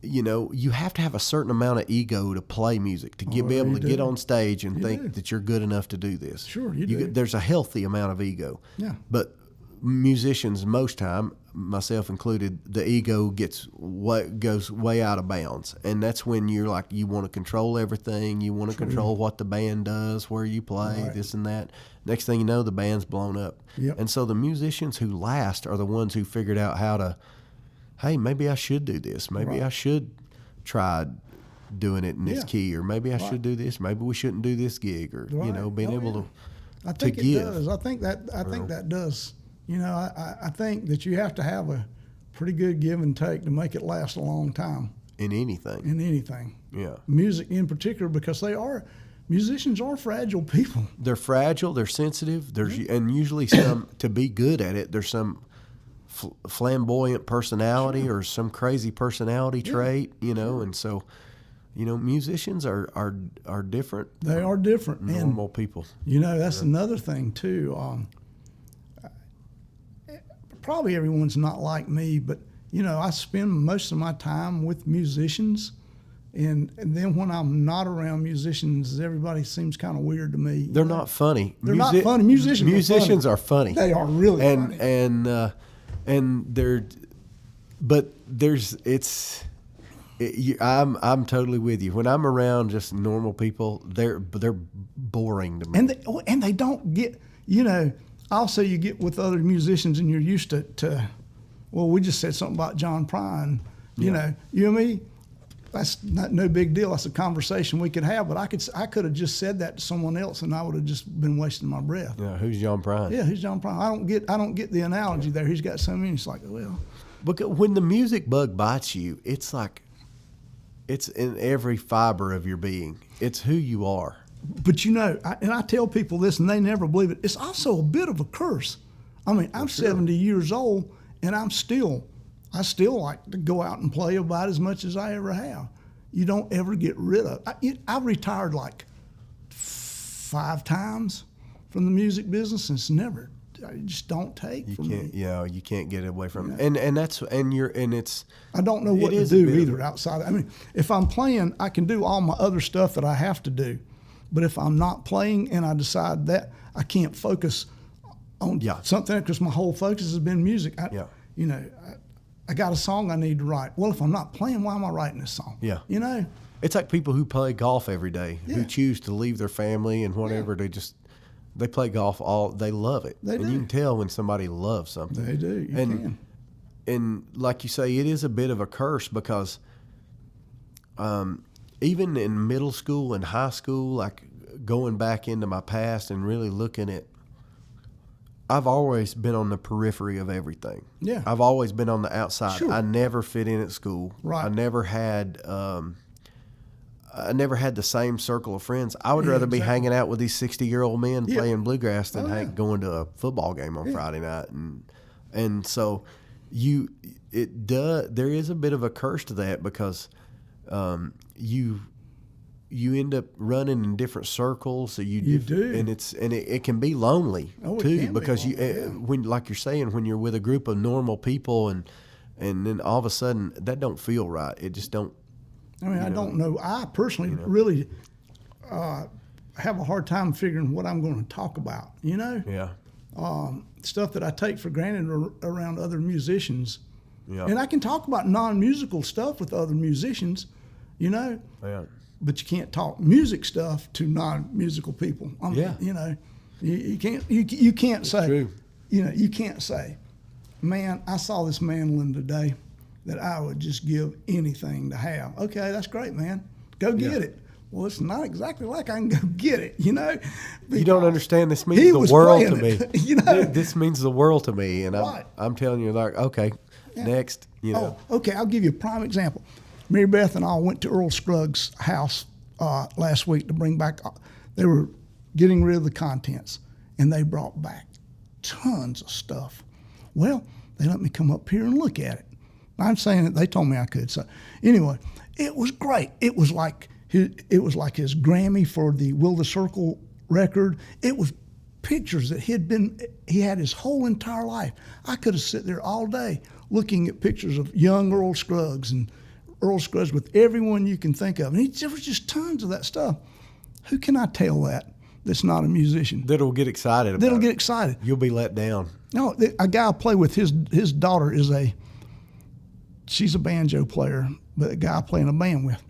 you have to have a certain amount of ego to play music, to be able to get on stage and think that you're good enough to do this. Sure, you do. There's a healthy amount of ego. Yeah. But musicians, most time, myself included, the ego goes way out of bounds, and that's when you're like, you want to control everything, you want to control what the band does, where you play, this and that. Next thing you know, the band's blown up. Yep. And so the musicians who last are the ones who figured out how to, hey, maybe I should do this, maybe I should try doing it in this key, or maybe I should do this, maybe we shouldn't do this gig, or being able to I think to it give. does. I think that does. I think that you have to have a pretty good give and take to make it last a long time. In anything. Yeah. Music in particular, because musicians are fragile people. They're fragile, they're sensitive, and usually some, to be good at it, there's some flamboyant personality or some crazy personality trait, and so, musicians are different. They are different. Normal people. That's another thing too. Probably everyone's not like me, but I spend most of my time with musicians, and then when I'm not around musicians, everybody seems kind of weird to me. They're not funny. They're not funny. Musicians are funny. They are really funny. I'm totally with you. When I'm around just normal people, they're boring to me. And they don't get, also you get with other musicians and you're used to well, we just said something about John Prine, you know me. That's no big deal. That's a conversation we could have, but I could have just said that to someone else and I would have just been wasting my breath. Yeah, who's John Prine? Yeah, who's John Prine? I don't get the analogy there. He's got so many. It's like, well, because when the music bug bites you, it's like it's in every fiber of your being. It's who you are. But I tell people this and they never believe it. It's also a bit of a curse. I mean, I'm 70 years old and I still like to go out and play about as much as I ever have. You don't ever get rid of it. I've retired like 5 times from the music business, and it's never. I just don't take from me. Yeah, you can't get away from it. And it's. I don't know what to do either outside. I mean, if I'm playing, I can do all my other stuff that I have to do. But if I'm not playing and I decide that I can't focus on something because my whole focus has been music. I got a song I need to write. Well, if I'm not playing, why am I writing this song? Yeah. It's like people who play golf every day, who choose to leave their family and whatever. They play golf they love it. They do. You can tell when somebody loves something. They do. You can. And like you say, it is a bit of a curse because even in middle school and high school, like going back into my past and really looking at, I've always been on the periphery of everything. Yeah. I've always been on the outside. Sure. I never fit in at school. Right. I never had the same circle of friends. I would rather be hanging out with these 60-year-old men playing bluegrass than going to a football game on Friday night. And so there is a bit of a curse to that because you end up running in different circles. So you do, and it can be lonely too because when, like you're saying, when you're with a group of normal people and then all of a sudden that don't feel right. It just don't. I mean, I don't know. I personally really have a hard time figuring what I'm going to talk about. Yeah. Stuff that I take for granted around other musicians. Yeah. And I can talk about non-musical stuff with other musicians. Yeah. But you can't talk music stuff to non-musical people. You can't. You can't say. True. You can't say, man, I saw this mandolin today that I would just give anything to have. Okay, that's great, man. Go get it. Well, it's not exactly like I can go get it, You don't understand. This means the world to me. This means the world to me, and I'm telling you, like, okay, next. Oh, okay. I'll give you a prime example. Mary Beth and I went to Earl Scruggs' house last week to bring back. They were getting rid of the contents, and they brought back tons of stuff. Well, they let me come up here and look at it. I'm saying that they told me I could. So anyway, it was great. It was like his Grammy for the Will the Circle record. It was pictures that he had his whole entire life. I could have sat there all day looking at pictures of young Earl Scruggs and Earl Scruggs with everyone you can think of. And there was just tons of that stuff. Who can I tell that's not a musician? That'll get excited about That'll it. get excited. You'll be let down. No, a guy I play with, his daughter she's a banjo player, but a guy I play in a band with.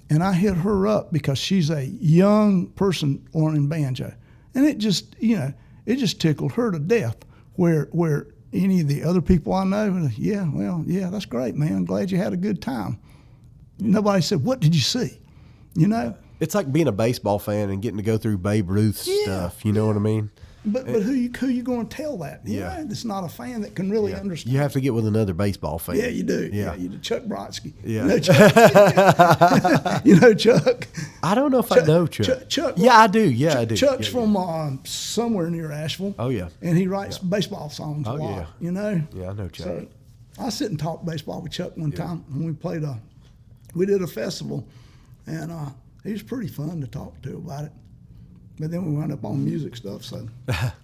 And I hit her up because she's a young person learning banjo. And it just, it just tickled her to death where any of the other people I know, yeah, that's great, man. I'm glad you had a good time. Nobody said, what did you see? It's like being a baseball fan and getting to go through Babe Ruth stuff. You know what I mean? But who you going to tell that? It's not a fan that can really understand. You have to get with another baseball fan. Yeah, you do. Yeah, you do. Chuck Brodsky. Yeah. Chuck? You know Chuck? I don't know if I know Chuck. Chuck. Yeah, I do. Yeah, I do. Chuck's from somewhere near Asheville. Oh, yeah. And he writes baseball songs a lot, Yeah, I know Chuck. So I sit and talk baseball with Chuck one time when we did a festival, and he was pretty fun to talk to about it. But then we wound up on music stuff, so.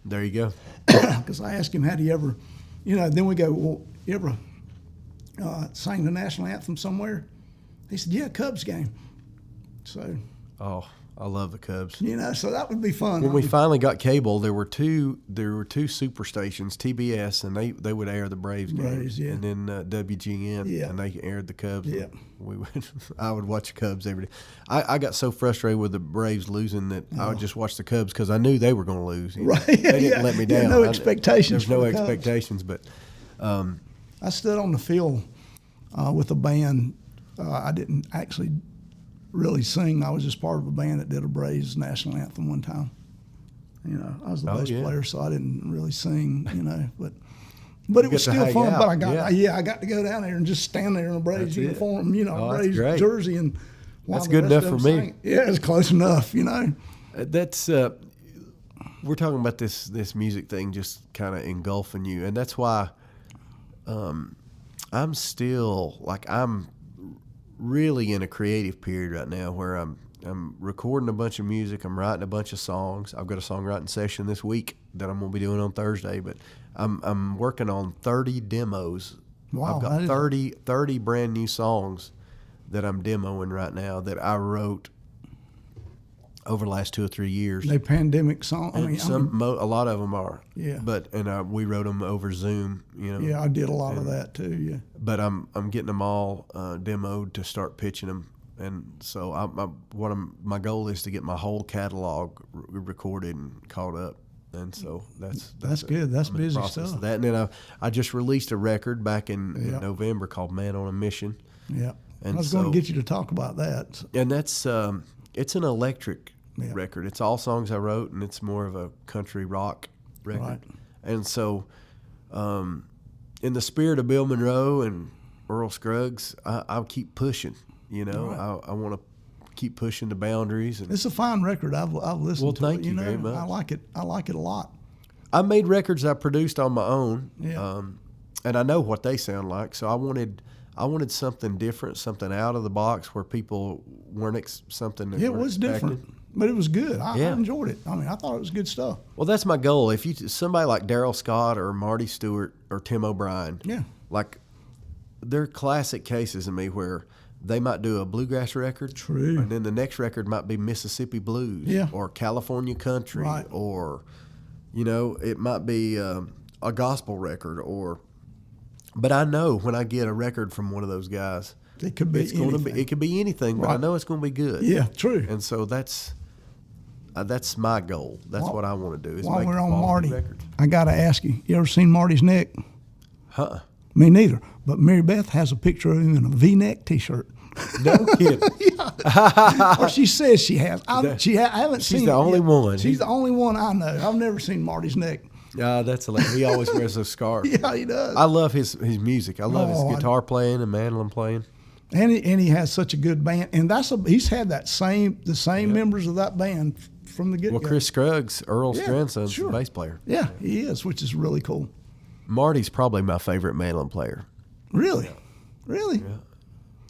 There you go. Because I asked him, had he ever, then we go, well, you ever sang the national anthem somewhere? He said, yeah, Cubs game. So. Oh, I love the Cubs. So that would be fun. When we finally got cable, there were two super stations, TBS, and they would air the Braves games, and then WGN, and they aired the Cubs. Yeah, I would watch the Cubs every day. I got so frustrated with the Braves losing that I would just watch the Cubs because I knew they were going to lose. Right? They didn't let me down. Yeah, no expectations. There's no expectations, but I stood on the field with a band. I didn't actually really sing. I was just part of a band that did a Braves national anthem one time. I was the bass player, so I didn't really sing. But it was still fun. Out. But I got to go down there and just stand there in a Braves uniform, Braves jersey, and that's good enough for me. Sang. Yeah, it's close enough. That's we're talking about this music thing just kind of engulfing you, and that's why I'm still I'm really in a creative period right now where I'm recording a bunch of music. I'm writing a bunch of songs. I've got a songwriting session this week that I'm going to be doing on Thursday, but I'm working on 30 demos. Wow, I've got 30 brand new songs that I'm demoing right now that I wrote over the last 2 or 3 years. They pandemic songs. A lot of them are. Yeah. But we wrote them over Zoom. Yeah, I did a lot of that too. Yeah. But I'm getting them all demoed to start pitching them, and so my goal is to get my whole catalog recorded and caught up. And so that's good. That's busy stuff. Of that. And then I just released a record back in November called "Man on a Mission." Yeah. And I was going to get you to talk about that. And that's it's an electric record. It's all songs I wrote, and it's more of a country rock record. Right. And so, in the spirit of Bill Monroe and Earl Scruggs, I'll keep pushing. Right. I want to keep pushing the boundaries. And it's a fine record. I've listened to it. Well, thank you very much. I like it. I like it a lot. I made records I produced on my own. Yeah. And I know what they sound like. So I wanted something different, something out of the box where people weren't something that it was expecting. Different, but it was good. I enjoyed it. I thought it was good stuff. Well, that's my goal. If somebody like Daryl Scott or Marty Stewart or Tim O'Brien, they're classic cases of me where they might do a bluegrass record. True. And then the next record might be Mississippi blues or California country or, it might be a gospel record but I know when I get a record from one of those guys, it could be it could be anything, but I know it's going to be good. Yeah, true. And so that's my goal. That's what I want to do. Is while make we're on Marty, records. I got to ask you ever seen Marty's neck? Huh? Me neither. But Mary Beth has a picture of him in a V-neck T-shirt. No kidding. Or she says she has. I haven't seen. She's the only one. She's the only one I know. I've never seen Marty's neck. That's hilarious. He always wears those scarves. Yeah, he does. I love his music. I love his guitar playing and mandolin playing. And he has such a good band. And he's had the same members of that band from the get-go. Well, Chris Scruggs, Earl's grandson, is the bass player. Yeah, he is, which is really cool. Marty's probably my favorite mandolin player. Really? Really? Yeah,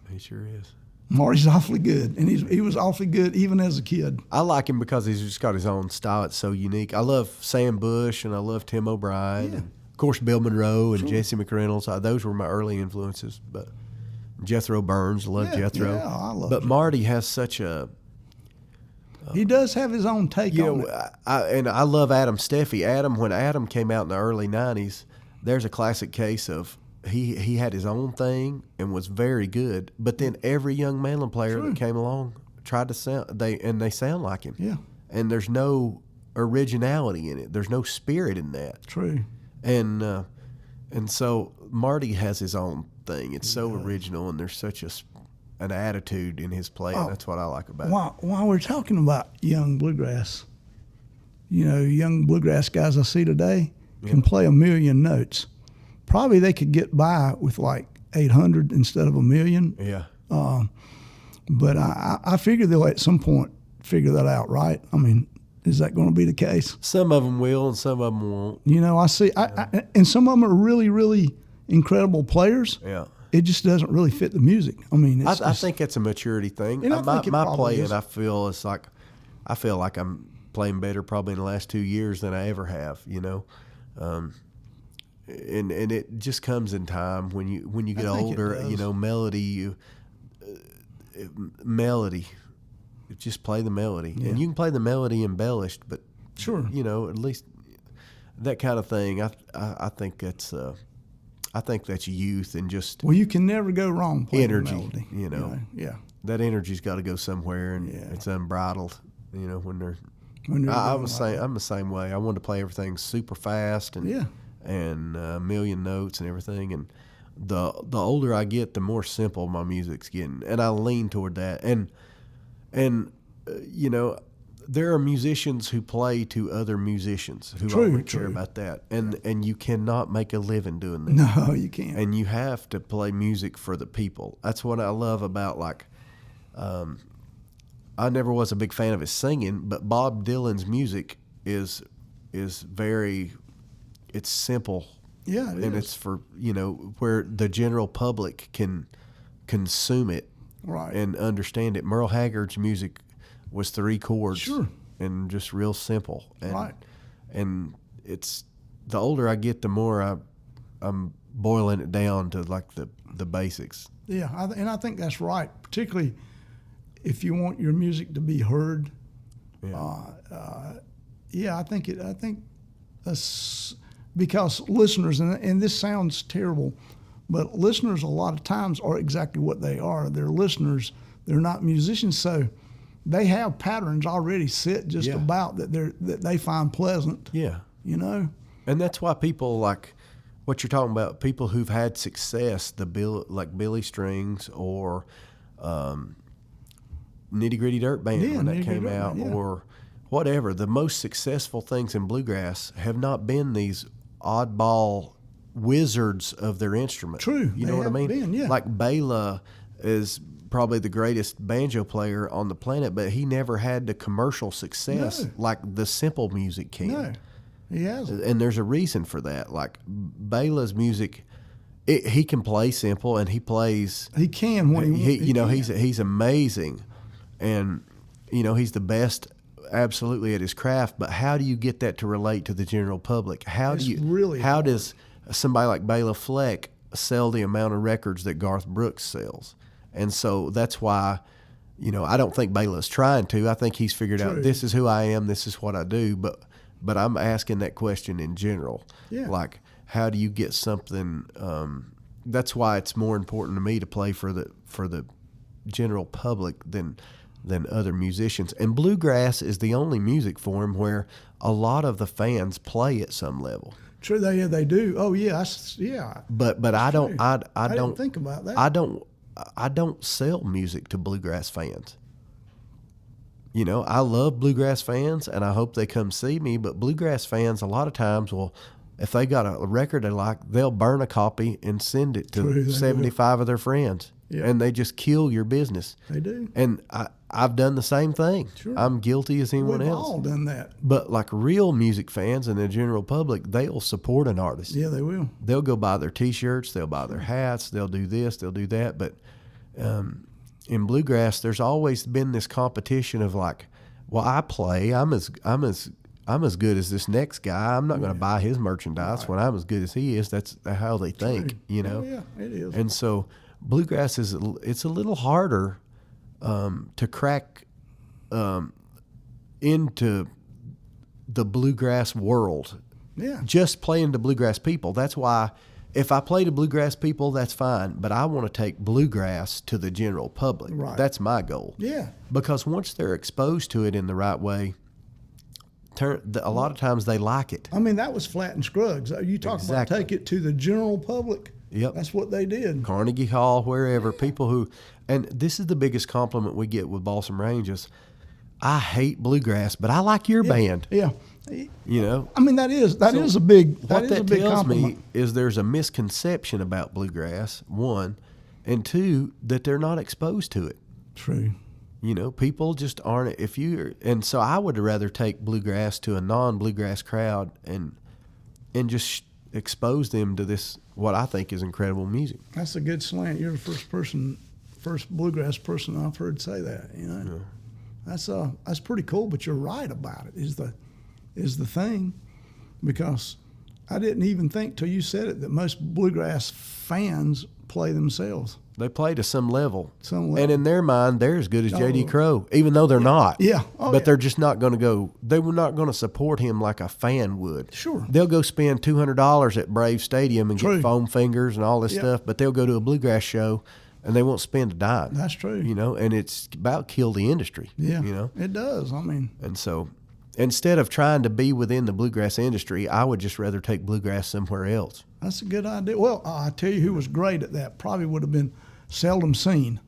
he sure is. Marty's awfully good, and he was awfully good even as a kid. I like him because he's just got his own style. It's so unique. I love Sam Bush, and I love Tim O'Brien, and of course Bill Monroe and Jesse McReynolds. Those were my early influences. But Jethro Burns, love Jethro. Yeah, I love. But Marty has such a. He does have his own take on it. I love Adam Steffi. When Adam came out in the early '90s, there's a classic case of. He had his own thing and was very good, but then every young mandolin player that came along tried to sound they sound like him. Yeah, and there's no originality in it. There's no spirit in that. True. And so Marty has his own thing. It's so original, and there's such an attitude in his playing. That's what I like about it. While we're talking about young bluegrass, young bluegrass guys I see today can play a million notes. Probably they could get by with like 800 instead of a million. Yeah. But I figure they'll at some point figure that out, right? I mean, is that going to be the case? Some of them will, and some of them won't. I see, and some of them are really, really incredible players. Yeah. It just doesn't really fit the music. I mean, I think it's a maturity thing. And my playing, is. I feel like I'm playing better probably in the last 2 years than I ever have. And it just comes in time when you get older. Melody. Just play the melody, and you can play the melody embellished, but sure, at least that kind of thing. I think that's youth and just you can never go wrong playing energy. melody. Yeah, that energy's got to go somewhere, and it's unbridled. When they're I'm the same way. I wanted to play everything super fast and a million notes and everything. And the older I get, the more simple my music's getting, and I lean toward that. And there are musicians who play to other musicians who only care about that, and you cannot make a living doing that. No, you can't. And you have to play music for the people. That's what I love about I never was a big fan of his singing, but Bob Dylan's music is very. It's simple, it's for where the general public can consume it, right, and understand it. Merle Haggard's music was 3 chords, and just real simple, and it's the older I get, the more I'm boiling it down to like the basics. Yeah, and I think that's right, particularly if you want your music to be heard. I think that's. Because listeners, and this sounds terrible, but listeners a lot of times are exactly what they are. They're listeners. They're not musicians, so they have patterns already set just about that they find pleasant. Yeah, And that's why people like what you're talking about. People who've had success, like Billy Strings or Nitty Gritty Dirt Band when that came out, or whatever. The most successful things in bluegrass have not been these oddball wizards of their instrument. True. You know what I mean? Like Bela is probably the greatest banjo player on the planet, but he never had the commercial success like the simple music can. No, he hasn't. And there's a reason for that. Like Bela's music, he can play simple, and he plays. He can when he's amazing, and he's the best. Absolutely at his craft, but how do you get that to relate to the general public? How does somebody like Bela Fleck sell the amount of records that Garth Brooks sells? And so that's why, I don't think Bela's trying to. I think he's figured out this is who I am, this is what I do. But I'm asking that question in general. Yeah. Like, how do you get something? That's why it's more important to me to play for the general public than other musicians. And bluegrass is the only music form where a lot of the fans play at some level. True, they do. Oh yes, But I don't think about that. I don't sell music to bluegrass fans. I love bluegrass fans, and I hope they come see me. But bluegrass fans, a lot of times, if they got a record they like, they'll burn a copy and send it to 75 of their friends. Yeah. And they just kill your business. They do. And I've done the same thing. Sure. I'm guilty as anyone else. We've all done that. But like real music fans and the general public, they'll support an artist. Yeah, they will. They'll go buy their T-shirts. They'll buy their hats. They'll do this. They'll do that. But in bluegrass, there's always been this competition of like, well, I'm as good as this next guy. I'm not going to buy his merchandise when I'm as good as he is. That's how they think, you know. Yeah, it is. And so bluegrass it's a little harder to crack into the bluegrass world. Yeah. Just playing to bluegrass people. That's why if I play to bluegrass people, that's fine. But I want to take bluegrass to the general public. Right. That's my goal. Yeah. Because once they're exposed to it in the right way, a lot of times they like it. I mean, that was Flat and Scruggs. You talk about take it to the general public. Yep. That's what they did. Carnegie Hall, wherever, people who, and this is the biggest compliment we get with Balsam Range is, I hate bluegrass, but I like your band. Yeah. You know? I mean, that is a big What that big tells compliment. me is there's a misconception about bluegrass, one, and two, that they're not exposed to it. True. You know, people just aren't. And so I would rather take bluegrass to a non-bluegrass crowd and just expose them to this, what I think is incredible music. That's a good slant. You're the first bluegrass person I've heard say that. You know, that's pretty cool. But you're right about it. Is the thing, because I didn't even think till you said it that most bluegrass fans play themselves. They play to some level. And in their mind, they're as good as J.D. Crowe, even though they're not. Yeah. But they're just not going to go, they were not going to support him like a fan would. Sure. They'll go spend $200 at Brave Stadium and get foam fingers and all this stuff, but they'll go to a bluegrass show and they won't spend a dime. That's true. You know, and it's about kill the industry. Yeah. You know? It does. I mean. And so instead of trying to be within the bluegrass industry, I would just rather take bluegrass somewhere else. That's a good idea. Well, I tell you who was great at that probably would have been Seldom Seen.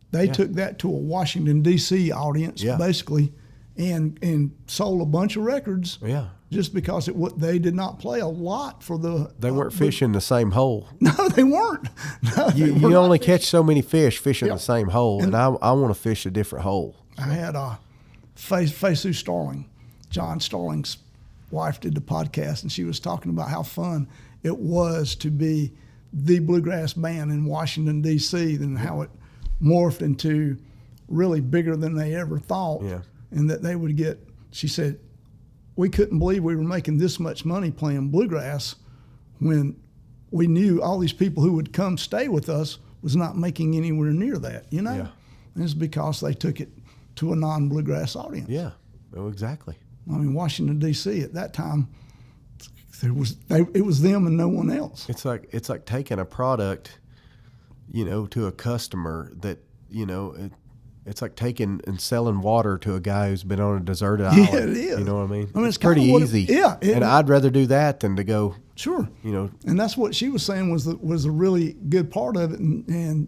They took that to a Washington, D.C. audience, basically, and sold a bunch of records. Yeah. Just because they did not play a lot for the. They weren't fishing the same hole. No, they weren't. No, you only catch so many fish fishing the same hole, and I want to fish a different hole. I had Faisal Starling, John Starling's wife, did the podcast, and she was talking about how fun it was to be the bluegrass band in Washington, D.C., and how it morphed into really bigger than they ever thought. Yeah. And that they would get, she said, we couldn't believe we were making this much money playing bluegrass when we knew all these people who would come stay with us was not making anywhere near that, you know? Yeah. And it's because they took it to a non-bluegrass audience. Yeah, oh, exactly. I mean, Washington, D.C. at that time, it was them and no one else. It's like taking a product, you know, to a customer that, you know, it's like taking and selling water to a guy who's been on a deserted island. Yeah, it is. You know what I mean? I mean, it's pretty easy. And I'd rather do that than to go. Sure. You know. And that's what she was saying was a really good part of it, and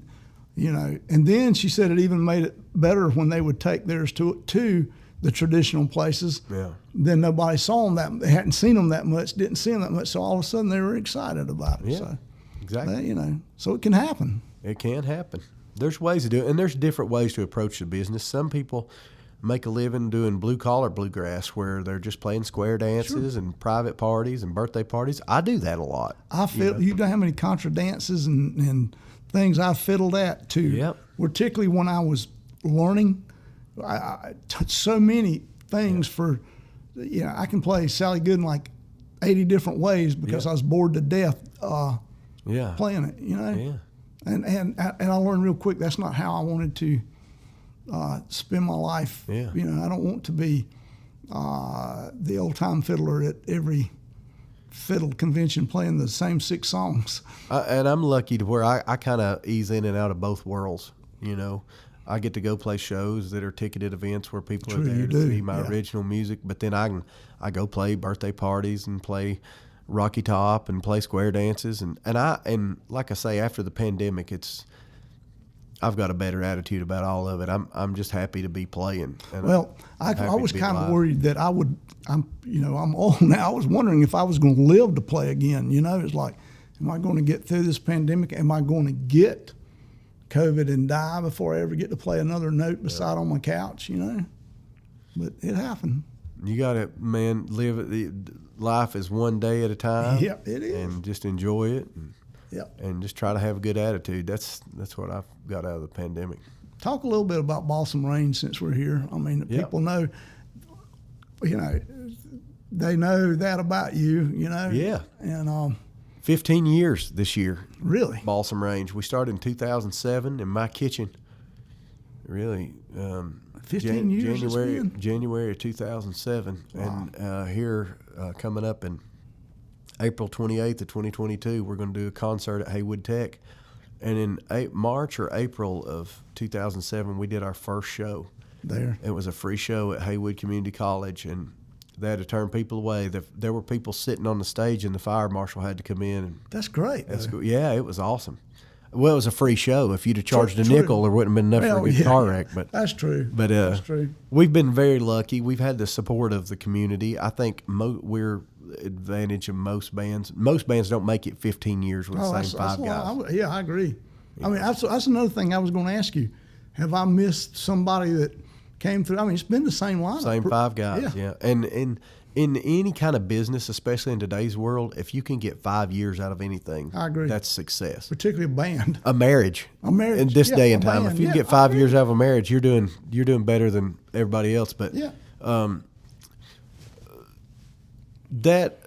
you know, and then she said it even made it better when they would take theirs to the traditional places. Yeah. Then nobody saw them they hadn't seen them that much, didn't see them that much, so all of a sudden they were excited about it. Yeah. So, exactly. You know, so it can happen. It can happen. There's ways to do it, and there's different ways to approach the business. Some people make a living doing blue-collar bluegrass where they're just playing square dances and private parties and birthday parties. I do that a lot. I feel you know how many contra dances and things I fiddled at too. Yep. Particularly when I was learning, I so many things for, you know, I can play Sally Gooden like 80 different ways because I was bored to death playing it, you know. Yeah. And I learned real quick that's not how I wanted to spend my life. Yeah. You know, I don't want to be the old time fiddler at every fiddle convention playing the same 6 songs. And I'm lucky to where I kind of ease in and out of both worlds. You know, I get to go play shows that are ticketed events where people are there to see my original music, but then I go play birthday parties and play Rocky Top and play square dances, and like I say, after the pandemic, I've got a better attitude about all of it. I'm just happy to be playing. And well, I was kind of worried that I'm old now. I was wondering if I was going to live to play again. You know, it's like, am I going to get through this pandemic? Am I going to get COVID and die before I ever get to play another note beside on my couch? You know, but it happened. You got to, man, life is one day at a time. Yeah, it is. And just enjoy it. And just try to have a good attitude. That's what I've got out of the pandemic. Talk a little bit about Balsam Range since we're here. I mean, people know, they know that about you, Yeah. And 15 years this year. Really? Balsam Range. We started in 2007 in my kitchen. Really. 15 years January of 2007. Wow. And here coming up in April 28th of 2022, we're going to do a concert at Haywood Tech. And in March or April of 2007, we did our first show. There. It was a free show at Haywood Community College, and they had to turn people away. There were people sitting on the stage, and the fire marshal had to come in. And that's great. that's cool. Yeah, it was awesome. Well, it was a free show. If you'd have charged a nickel, there wouldn't have been enough for a good car wreck. But that's true. But that's true. We've been very lucky. We've had the support of the community. I think we're advantage of most bands. Most bands don't make it 15 years with the same five guys. Yeah, I agree. Yeah. I mean, that's another thing I was going to ask you. Have I missed somebody that came through? I mean, it's been the same lineup. Same five guys, yeah. And in any kind of business, especially in today's world, if you can get 5 years out of anything, I agree. That's success. Particularly a band. A marriage. In this day and time, if you can get 5 years out of a marriage, you're doing better than everybody else. But that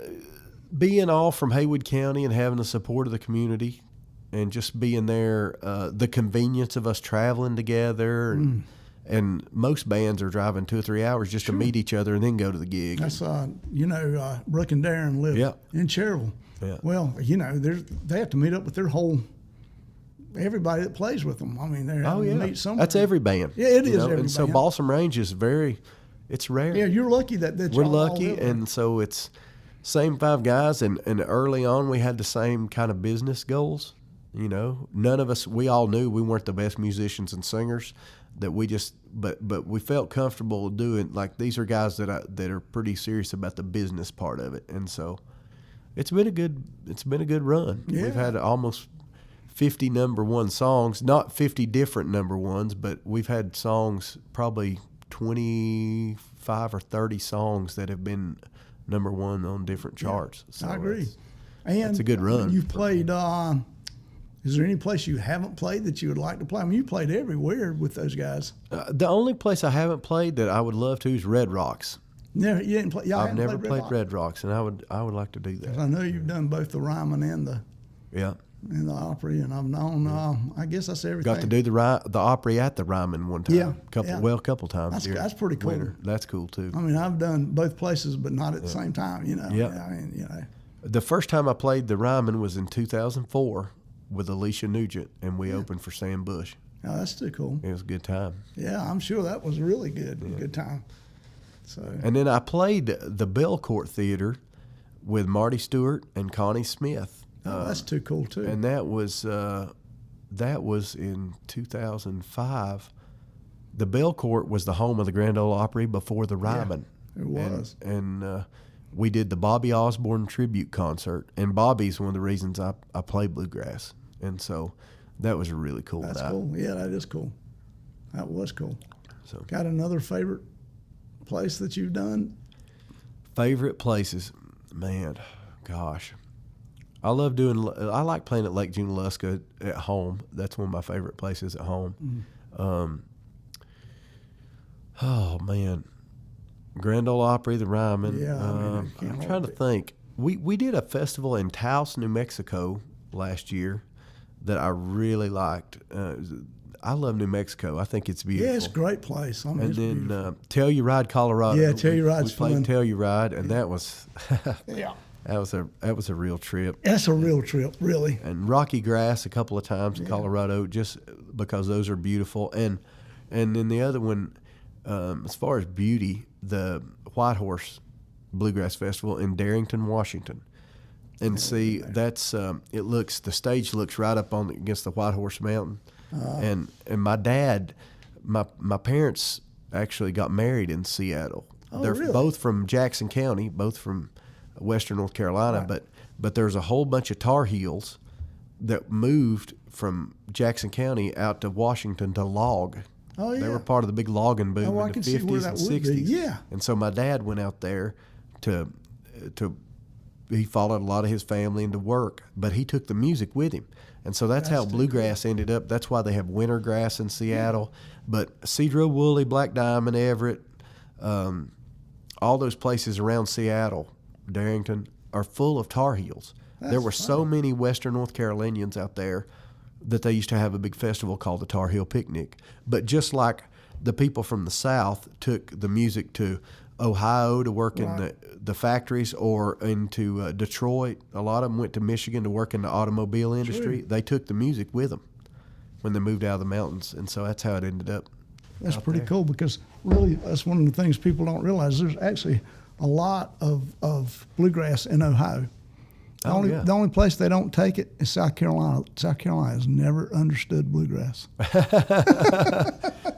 being all from Haywood County and having the support of the community and just being there, the convenience of us traveling together and most bands are driving 2 or 3 hours just to meet each other and then go to the gig. That's Brooke and Darren live in Cherville. Yeah. Well, they have to meet up with their everybody that plays with them. I mean, they're having to meet somewhere. That's every band. Yeah, it is every band. And so Balsam Range is it's rare. Yeah, you're lucky that we're lucky, and so it's same five guys. And early on, we had the same kind of business goals. None of us. We all knew we weren't the best musicians and singers. That we just, but we felt comfortable doing. Like, these are guys that are pretty serious about the business part of it, and so it's been a good run. Yeah. We've had almost 50 number one songs, not 50 different number ones, but we've had songs, probably 25 or 30 songs that have been number one on different charts. So I agree. It's a good run. You've played. Is there any place you haven't played that you would like to play? I mean, you played everywhere with those guys. The only place I haven't played that I would love to is Red Rocks. You didn't play. I've never played Red Rocks, and I would like to do that. I know you've done both the Ryman and the Opry, and I've known. I guess that's everything. Got to do the Opry at the Ryman one time. A couple times. That's pretty cool. Winter. That's cool too. I mean, I've done both places, but not at the same time. Yeah. I mean, The first time I played the Ryman was in 2004. With Alicia Nugent, and we opened for Sam Bush. Oh, that's too cool. It was a good time. Yeah, I'm sure that was really good time. So. And then I played the Belcourt Theater with Marty Stewart and Connie Smith. Oh, that's too cool too. And that was in 2005. The Belcourt was the home of the Grand Ole Opry before the Ryman. Yeah, it was. And we did the Bobby Osborne tribute concert, and Bobby's one of the reasons I play bluegrass. And so that was a really cool night. That's cool. Yeah, that is cool. That was cool. So, got another favorite place that you've done? Favorite places? Man, gosh. I like playing at Lake Junaluska at home. That's one of my favorite places at home. Oh, man. Grand Ole Opry, the Ryman. Yeah, I'm trying to think. We did a festival in Taos, New Mexico last year that I really liked. I love New Mexico. I think it's beautiful. Yeah, it's a great place. I mean, and then Telluride, Colorado. Yeah, Telluride's fun. We played fun. Telluride, and that was that was a real trip. That's a real trip, really. And Rocky Grass a couple of times in Colorado, just because those are beautiful. And then the other one, as far as beauty, the White Horse Bluegrass Festival in Darrington, Washington. And that's the stage looks right up against the White Horse Mountain. And my dad, my parents actually got married in Seattle. They're really? Both from Jackson County, both from Western North Carolina, right. but there's a whole bunch of Tar Heels that moved from Jackson County out to Washington to log. Oh, yeah. They were part of the big logging boom in the 50s and 60s. Yeah. And so my dad went out there to he followed a lot of his family into work, but he took the music with him. And so that's how bluegrass ended up. That's why they have winter grass in Seattle. But Cedro Woolley, Black Diamond, Everett, all those places around Seattle, Darrington, are full of Tar Heels. There were so many Western North Carolinians out there that they used to have a big festival called the Tar Heel Picnic. But just like the people from the South took the music to Ohio to work in the factories, or into Detroit. A lot of them went to Michigan to work in the automobile industry. True. They took the music with them when they moved out of the mountains, and so that's how it ended up. That's pretty cool, because really that's one of the things people don't realize. There's actually a lot of bluegrass in Ohio. The only place they don't take it is South Carolina. South Carolina has never understood bluegrass.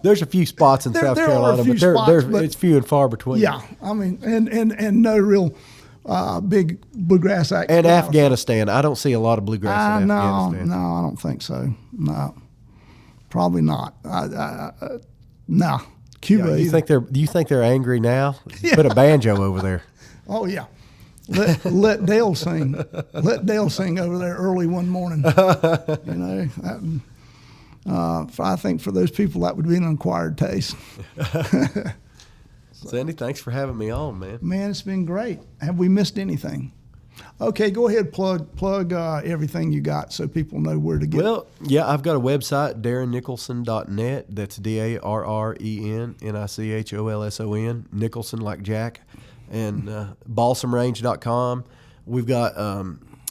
There's a few spots in South Carolina, but it's few and far between. Yeah, I mean, and no real big bluegrass act. And Afghanistan, I don't see a lot of bluegrass in Afghanistan. No, I don't think so. No, probably not. No, Cuba. Yeah, do you think they're angry now? Yeah. Put a banjo over there. Oh yeah. Let Dale sing. Let Dale sing over there early one morning. You know, I think for those people that would be an acquired taste. Sandy, thanks for having me on, man. Man, it's been great. Have we missed anything? Okay, go ahead, plug everything you got so people know where to get. Well, yeah, I've got a website, DarrenNicholson.net. That's DarrenNicholson, Nicholson like Jack. And BalsamRange.com. We've got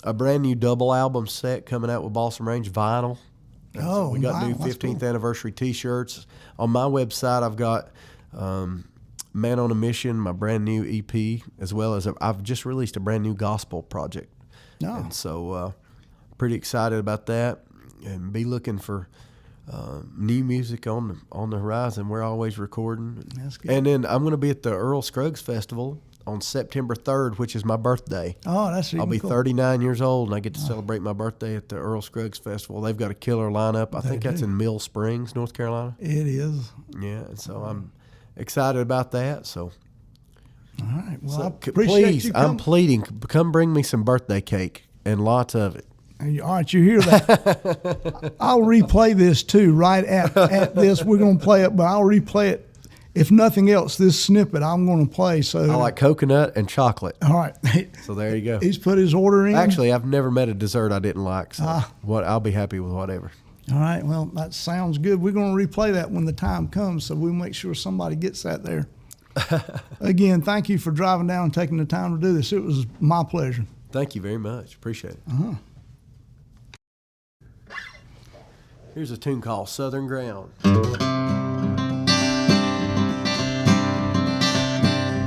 a brand new double album set coming out with Balsam Range vinyl. So we got new 15th anniversary T-shirts. On my website, I've got Man on a Mission, my brand new EP, as well as I've just released a brand new gospel project. Oh. And so pretty excited about that, and be looking for new music on the horizon. We're always recording. That's good. And then I'm going to be at the Earl Scruggs Festival on September 3rd, which is my birthday. Oh, that's I'll be 39 years old, and I get to celebrate my birthday at the Earl Scruggs Festival. They've got a killer lineup. I think that's in Mill Springs, North Carolina. It is. Yeah, and so I'm excited about that. So, all right. Well, I appreciate you coming. I'm pleading, come bring me some birthday cake, and lots of it. All right, you hear that? I'll replay this too. Right at this, we're going to play it, but I'll replay it. If nothing else, this snippet I'm going to play. So I like coconut and chocolate. All right. So there you go. He's put his order in. Actually, I've never met a dessert I didn't like. So I'll be happy with whatever. All right. Well, that sounds good. We're going to replay that when the time comes, so we'll make sure somebody gets that there. Again, thank you for driving down and taking the time to do this. It was my pleasure. Thank you very much. Appreciate it. Uh-huh. Here's a tune called Southern Ground.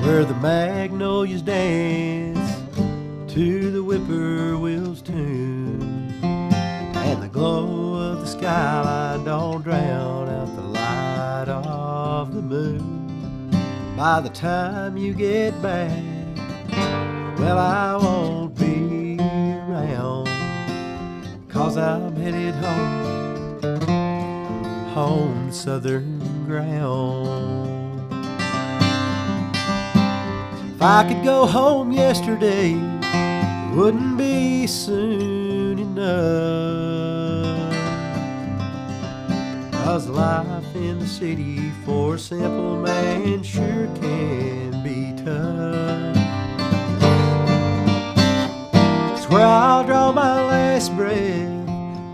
Where the magnolias dance to the whippoorwill's tune, and the glow of the skyline don't drown out the light of the moon. By the time you get back, well, I won't be around, 'cause I'm headed home southern ground. If I could go home yesterday, it wouldn't be soon enough, 'cause life in the city for a simple man sure can be tough. It's where I'll draw my last breath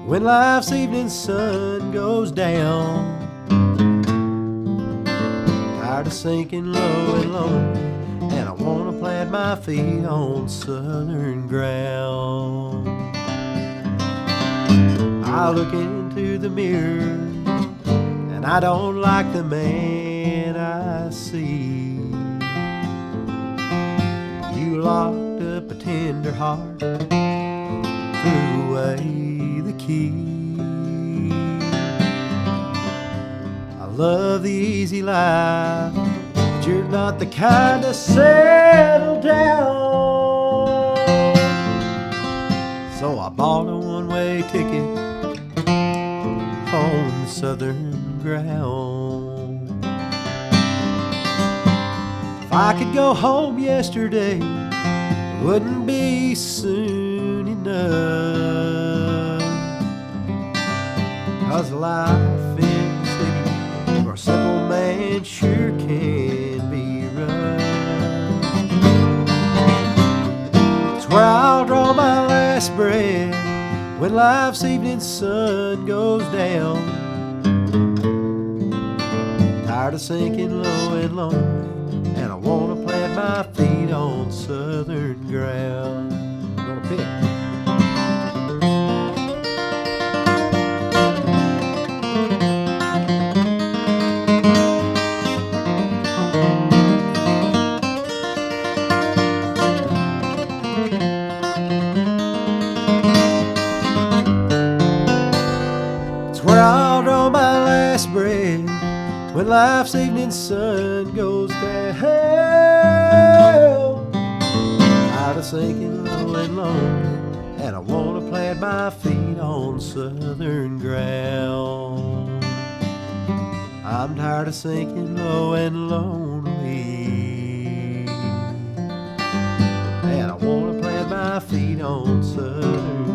when life's evening sun goes down. Tired of sinking low and lonely, and I want to plant my feet on southern ground. I look into the mirror, and I don't like the man I see. You locked up a tender heart, threw away the key. I love the easy life, but you're not the kind to settle down. So I bought a one-way ticket on southern ground. If I could go home yesterday, it wouldn't be soon enough. 'Cause life in the city for a simple man sure can be rough. It's where I'll draw my last breath when life's evening sun goes down. Tired of sinking low and lonely, and I wanna plant my feet on southern ground. I'm gonna pick. It's where I'll draw my last breath when life's evening sun goes down. Tired of sinking low and lonely, and I wanna plant my feet on southern ground. I'm tired of sinking low and lonely, and I wanna plant my feet on southern